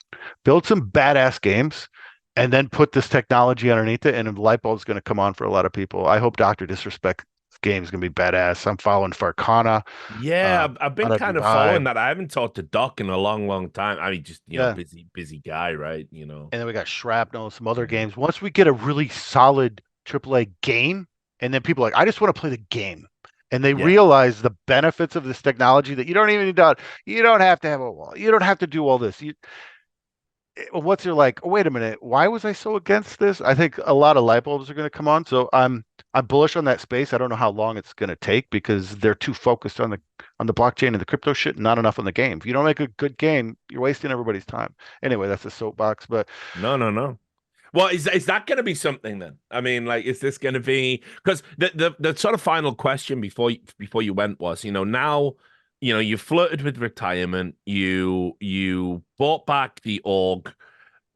build some badass games and then put this technology underneath it, and a light bulb's going to come on for a lot of people. I hope Dr. Disrespect game is going to be badass. I'm following Farcana Yeah, I've been out of kind of Dubai. following that. I haven't talked to Doc in a long, long time. I mean, just, Yeah. busy guy, right? And then we got Shrapnel, some other Mhm. games. Once we get a really solid AAA game, and then people are like, I just want to play the game. And they Yeah. realize the benefits of this technology that you don't even need to, you don't have to have a wall. You don't have to do all this. Once you're like, oh, wait a minute, why was I so against this? I think a lot of light bulbs are going to come on. So I'm bullish on that space. I don't know how long it's going to take because they're too focused on the blockchain and the crypto shit, and not enough on the game. If you don't make a good game, you're wasting everybody's time. Anyway, that's a soapbox. But No, no, no. Well, is that going to be something then? I mean, like, is this going to be because the sort of final question before you went was, now, you flirted with retirement, you bought back the org.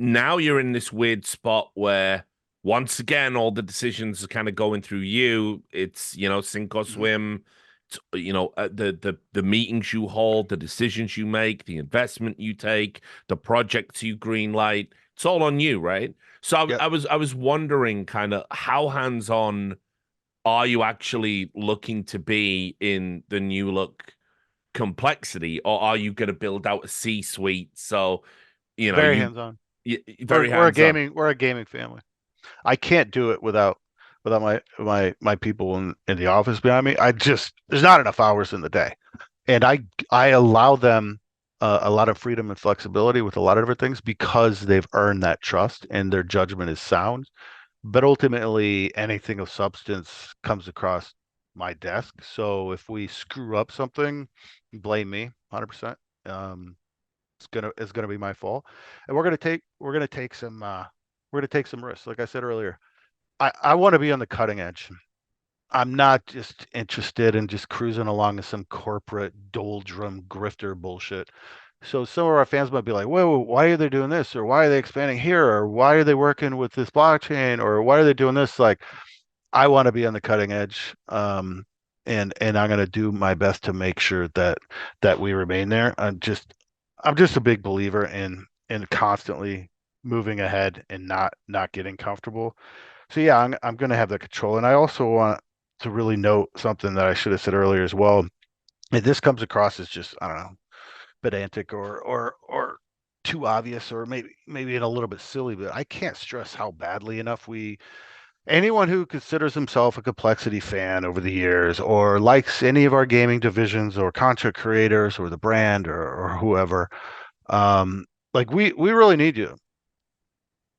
Now you're in this weird spot where once again all the decisions are kind of going through you. It's, sink or Mhm. swim. It's, the meetings you hold, the decisions you make, the investment you take, the projects you greenlight. It's all on you, right? So Yep. I was wondering kind of how hands-on are you actually looking to be in the new look complexity, or are you going to build out a C-suite? So, Very hands-on. you very We're a hands-on. gaming family. I can't do it without my people in the office behind me. There's not enough hours in the day, and I allow them a lot of freedom and flexibility with a lot of different things because they've earned that trust and their judgment is sound. But ultimately, anything of substance comes across my desk. So if we screw up something, blame me 100%. Um, it's gonna be my fault, and we're gonna take some risks. Like I said earlier, I want to be on the cutting edge. I'm not just interested in just cruising along in some corporate doldrum grifter bullshit. So some of our fans might be like, "Whoa, why are they doing this? Or why are they expanding here? Or why are they working with this blockchain? Or why are they doing this?" Like, I want to be on the cutting edge, and I'm going to do my best to make sure that we remain there. I'm just a big believer in constantly moving ahead and not getting comfortable. So yeah, I'm going to have the control, and I also want to really note something that I should have said earlier as well. And this comes across as just, I don't know, pedantic or too obvious, or maybe a little bit silly, but I can't stress how badly enough we anyone who considers himself a complexity fan over the years or likes any of our gaming divisions or content creators or the brand or whoever, um, like we really need you.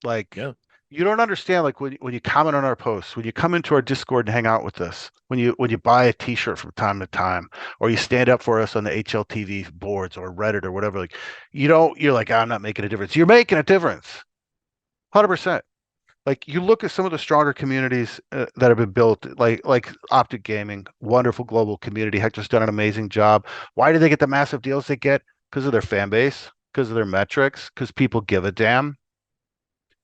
Like, Yeah. you don't understand, like when you comment on our posts, when you come into our Discord and hang out with us, when you buy a T-shirt from time to time, or you stand up for us on the HLTV boards or Reddit or whatever, like you're like, I'm not making a difference. You're making a difference, 100%. Like, you look at some of the stronger communities that have been built, like Optic Gaming, wonderful global community. Hector's done an amazing job. Why do they get the massive deals they get? Because of their fan base, because of their metrics, because people give a damn.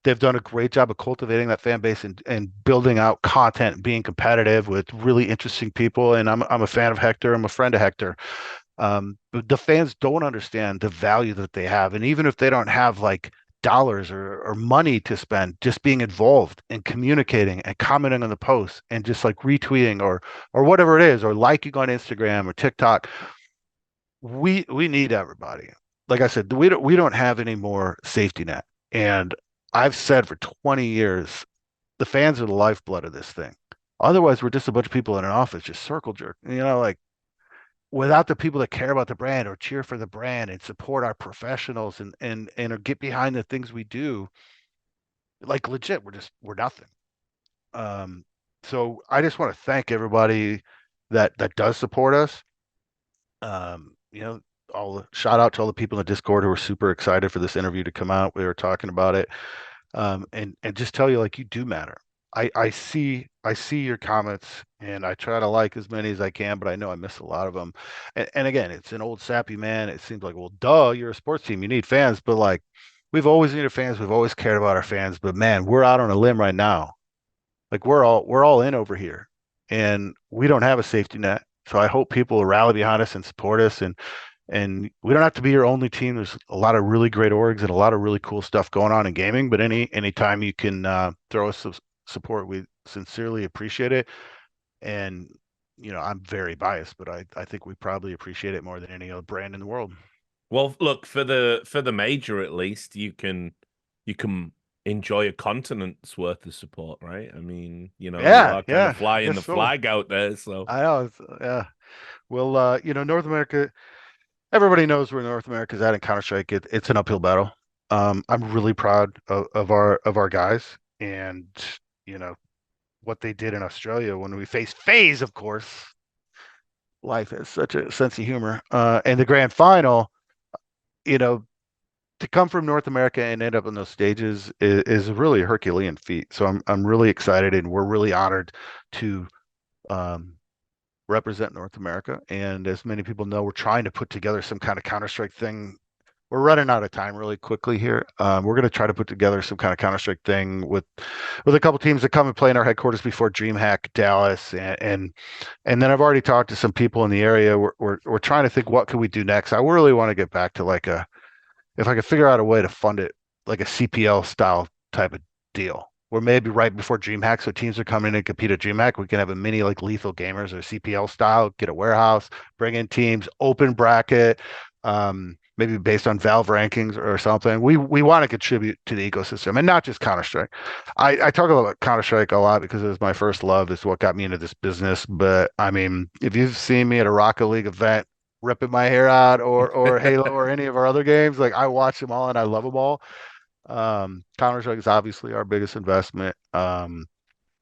They've done a great job of cultivating that fan base and building out content, being competitive with really interesting people. And I'm a fan of Hector. I'm a friend of Hector. But the fans don't understand the value that they have, and even if they don't have like dollars or money to spend, just being involved and communicating and commenting on the posts and just like retweeting or whatever it is, or liking on Instagram or TikTok, we need everybody. Like I said, we don't have any more safety net, and I've said for 20 years the fans are the lifeblood of this thing. Otherwise, we're just a bunch of people in an office just circle jerk. Like, without the people that care about the brand or cheer for the brand and support our professionals and or get behind the things we do, like, legit, we're nothing. Um, so I just want to thank everybody that does support us. Um, you know, all the shout out to all the people in the Discord who were super excited for this interview to come out. We were talking about it, and just tell you, like, you do matter. I see your comments, and I try to like as many as I can, but I know I miss a lot of them. And again, it's an old sappy man. It seems like, well, duh, you're a sports team, you need fans, but like, we've always needed fans. We've always cared about our fans, but man, we're out on a limb right now. Like, we're all in over here, and we don't have a safety net. So I hope people will rally behind us and support us, and we don't have to be your only team. There's a lot of really great orgs and a lot of really cool stuff going on in gaming. But anytime you can throw us some support, we sincerely appreciate it. And I'm very biased, but I think we probably appreciate it more than any other brand in the world. Well, look, for the major at least, you can enjoy a continent's worth of support, right? I mean, you Yeah, are kind of yeah, I flying guess the so. flag out there, so I know. Yeah. Well, North America. Everybody knows where North America's at in Counter-Strike. It's an uphill battle. I'm really proud of our guys, and you know what they did in Australia when we faced FaZe, of course. Life has such a sense of humor. And the grand final, you know, to come from North America and end up in those stages is really a Herculean feat. So I'm really excited, and we're really honored to um, represent North America. And as many people know, we're trying to put together some kind of Counter-Strike thing. We're running out of time really quickly here. We're going to try to put together some kind of Counter-Strike thing with a couple teams that come and play in our headquarters before DreamHack Dallas, and then I've already talked to some people in the area. We're trying to think what could we do next. I really want to get back to like a if I could figure out a way to fund it like a CPL style type of deal, where maybe right before DreamHack, so teams are coming in and compete at DreamHack, we can have a mini like Lethal Gamers or CPL style, get a warehouse, bring in teams, open bracket, maybe based on Valve rankings or something. We want to contribute to the ecosystem and not just Counter Strike. I talk about Counter Strike a lot because it was my first love. It's what got me into this business. But I mean, if you've seen me at a Rocket League event ripping my hair out or Halo or any of our other games. Like I watch them all and I love them all. Counter Strike is obviously our biggest investment.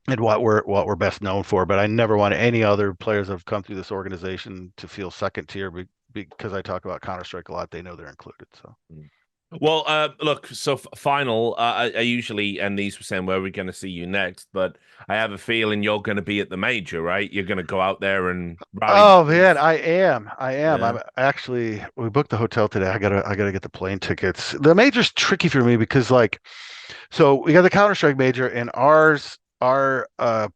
And what we're best known for, but I never want any other players that have come through this organization to feel second tier because I talk about Counter Strike a lot. They know they're included. So Mm. Well, look, so final, I usually end these with saying where we're going to see you next, but I have a feeling you're going to be at the major, right? You're going to go out there and rally the oh man, troops. I am. Yeah. I'm actually we booked the hotel today. I gotta get the plane tickets. The major's tricky for me because like so we got the Counter Strike major, and our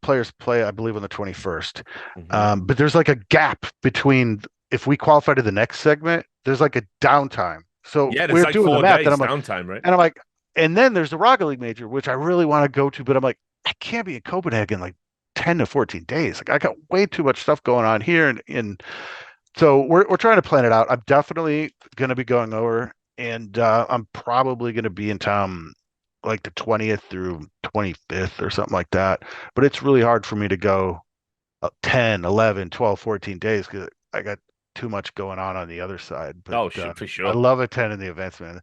players play, I believe, on the 21st. Hmm. But there's like a gap between if we qualify to the next segment, there's like a downtime. So Yeah, there's we're like doing the four math, and days downtime, right? I'm like, and then there's the Rocket League major, which I really want to go to, but I'm like, I can't be in Copenhagen like 10 to 14 days. Like I got way too much stuff going on here, and so we're trying to plan it out. I'm definitely going to be going over, and I'm probably going to be in town like the 20th through 25th or something like that. But it's really hard for me to go 10, 11, 12, 14 days because I got too much going on the other side. But Oh, for I sure. love attending the events, man.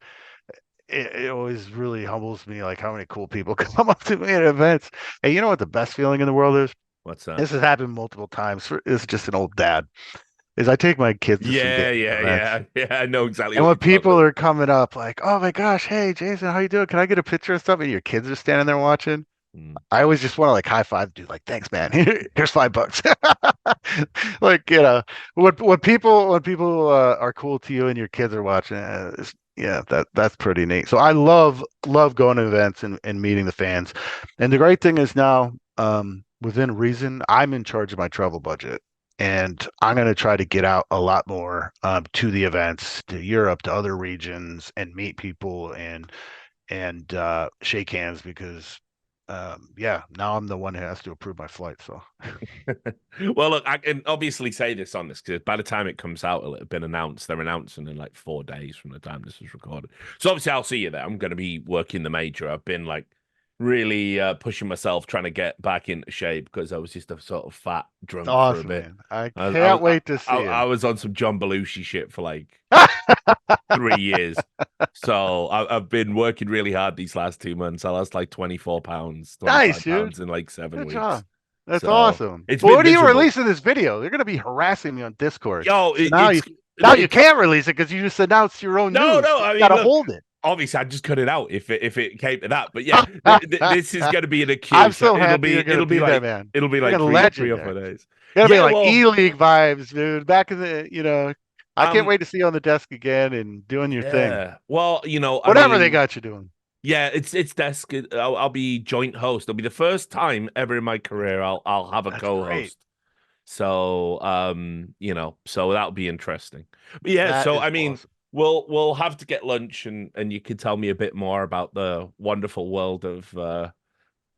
It always really humbles me, like how many cool people come up to me at events. And you know what the best feeling in the world is? What's that? This has happened multiple times. This is just an old dad is I take my kids to some Yeah, gaming yeah, events. yeah, yeah. I know exactly And what when you're talking people about. are coming up like, "Oh my gosh, hey Jason, how you doing? Can I get a picture and stuff?" And your kids are standing there watching. Mm. I always just want to like high five, dude. Like, thanks, man. Here's $5. Like, when people are cool to you and your kids are watching, yeah, that's pretty neat. So I love going to events and meeting the fans. And the great thing is now, within reason, I'm in charge of my travel budget. And I'm going to try to get out a lot more to the events, to Europe, to other regions, and meet people and shake hands because yeah, now I'm the one who has to approve my flight. So Well, look, I can obviously say this on this because by the time it comes out, it'll have been announced. They're announcing in like 4 days from the time this was recorded. So obviously, I'll see you there. I'm going to be working the major. I've been like really pushing myself trying to get back into shape because I was just a sort of fat drunk for a awesome, bit. man. I I was, I was, can't wait to I, see I you. was on some John Belushi shit for like 3 years. So I've been working really hard these last 2 months. I lost like 24 pounds, Nice, 25 dude. pounds in like seven Good weeks. job. That's So awesome. it's Well, been when are you miserable. releasing this video? They're going to be harassing me on Discord. Yo, So now you it's can't release it because you just announced your own no, news. no. You I got mean, to look, hold it. obviously, I'd just cut it out if it came to that. But yeah, this is going to be an I'm accuse. so happy you're going to be there, man. It'll be like Freaking three or legendary. 4 days. Gonna be Yeah, like well, E-League vibes, dude. Back in I can't um, wait to see you on the desk again and doing your thing. yeah, well, I Whatever they mean, got you doing. yeah, it's desk. I'll be joint host. It'll be the first time ever in my career I'll have a That's great. co-host. So, so that'll be interesting. But yeah, That so is I mean, awesome. we'll have to get lunch and you can tell me a bit more about the wonderful world of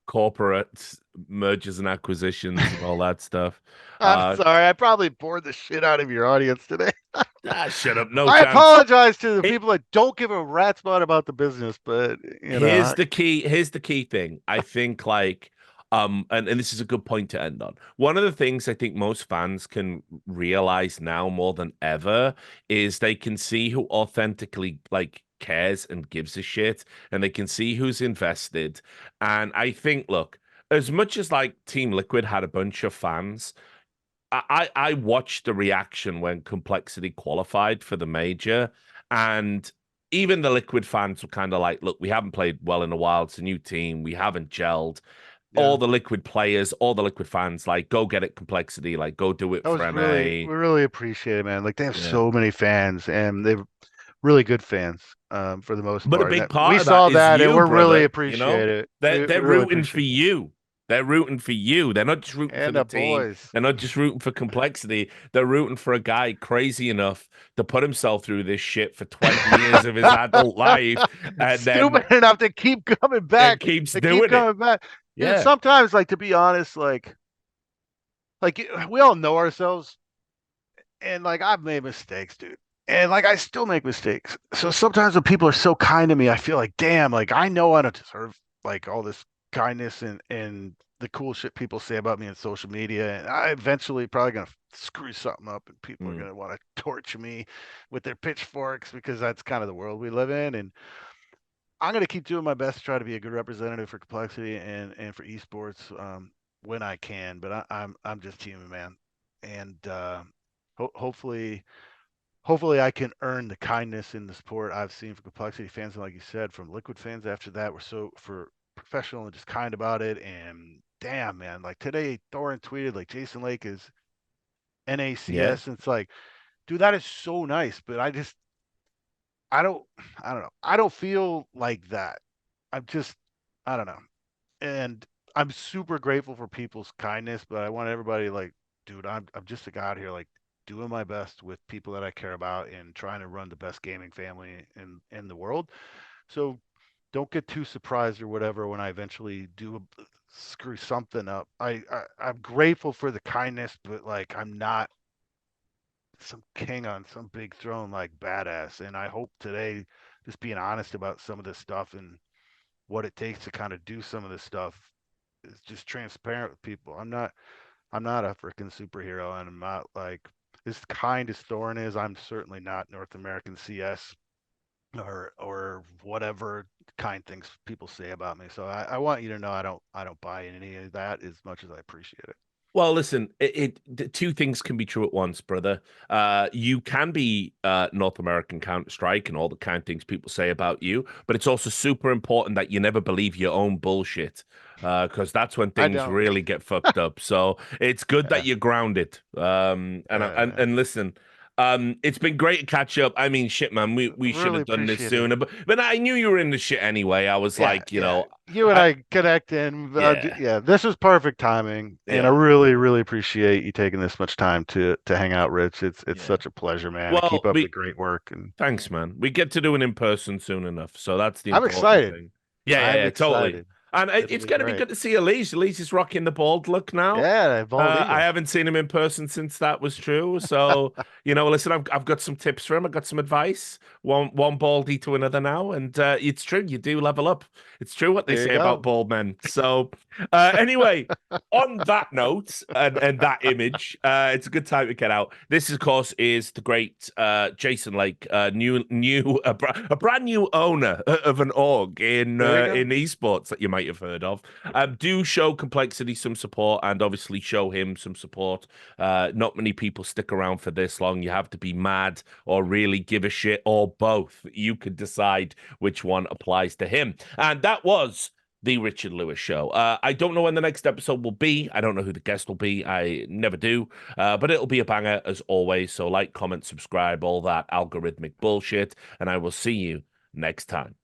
corporate mergers and acquisitions and all that stuff. I'm Uh, sorry. I probably bored the shit out of your audience today. Shut up, no I chance. apologize to the It, people that don't give a rat's butt about the business, but here's the key thing. I think like and this is a good point to end on. One of the things I think most fans can realize now more than ever is they can see who authentically like cares and gives a shit and they can see who's invested. And I think look, as much as like Team Liquid had a bunch of fans, I watched the reaction when Complexity qualified for the major, and even the Liquid fans were kind of like, look, we haven't played well in a while. It's a new team. We haven't gelled. Yeah. All the Liquid players, all the Liquid fans, like, go get it complexity. Like, go do it That for was really, NA. we really appreciate it, man. Like they have Yeah. so many fans, and they're really good fans, for the most But a part. And big that we part of that saw is that, and you, we're really brother. You appreciate know, it. they're We really rooting for appreciate it. you. They're rooting for you. They're not just rooting for And the the team. boys, They're not just rooting for complexity. They're rooting for a guy crazy enough to put himself through this shit for 20 years of his adult life and then stupid enough to keep coming and back, keeps to keep doing it. coming back, dude. Yeah. Sometimes, like to be honest, like we all know ourselves, and like I've made mistakes, dude. And like I still make mistakes. So sometimes when people are so kind to me, I feel like, damn, like I know I don't deserve like all this kindness and the cool shit people say about me on social media. And I eventually probably gonna screw something up and people are Mm. gonna want to torture me with their pitchforks because that's kind of the world we live in. And I'm gonna keep doing my best to try to be a good representative for complexity and for esports, when I can. But I'm just human, man. And hopefully I can earn the kindness in the sport I've seen from complexity fans, and like you said, from liquid fans after that were so for professional and just kind about it. And damn, man, like today Thorin tweeted like Jason Lake is Yeah. NACS, and it's like, dude, that is so nice. But I don't I don't know. I don't feel like that. I'm just I don't know. And I'm super grateful for people's kindness, but I want everybody like, dude, I'm just a guy out here like doing my best with people that I care about and trying to run the best gaming family in the world. So don't get too surprised or whatever when I eventually do screw something up. I'm grateful for the kindness, but like I'm not some king on some big throne like badass. And I hope today just being honest about some of this stuff and what it takes to kind of do some of this stuff is just transparent with people. I'm not a freaking superhero, and I'm not like as kind as Thorin is. I'm certainly not North American CS or whatever kind things people say about me. So I want you to know I don't buy any of that as much as I appreciate it. Well, listen, the two things can be true at once, brother. You can be North American Counter-Strike and all the kind things people say about you, but it's also super important that you never believe your own bullshit, because that's when I things don't. really get fucked up. So it's good that Yeah. you're grounded. And listen, it's been great to catch up. I mean, shit, man, we should Really have done this appreciate it. sooner, but I knew you were in the shit anyway. I was Yeah, like, yeah. You and I I connect, and yeah, yeah, this was perfect timing, and I yeah, really, really appreciate you taking this much time to hang out, Rich. It's yeah. such a pleasure, man, and Well, keep up the we great work. And Thanks, man. We get to do it in person soon enough, so that's the I'm important excited. thing. Yeah, yeah, I'm yeah, totally. excited. And It'll it's be going to be great. good to see Elise. Elise is rocking the bald look now. Yeah, bald I eagle. haven't seen him in person since that was true. So, listen, I've got some tips for him. I've got some advice. One baldy to another now, and it's true. You do level up. It's true what they There you say about go. bald men. So, anyway, on that note and that image, it's a good time to get out. This, of course, is the great Jason Lake, a brand new owner of an org There you go. in esports that you might have heard of. Do show Complexity some support and obviously show him some support. Not many people stick around for this long. You have to be mad or really give a shit or both. You could decide which one applies to him. And that was the Richard Lewis Show. I don't know when the next episode will be. I don't know who the guest will be. I never do. But it'll be a banger as always. So like, comment, subscribe, all that algorithmic bullshit. And I will see you next time.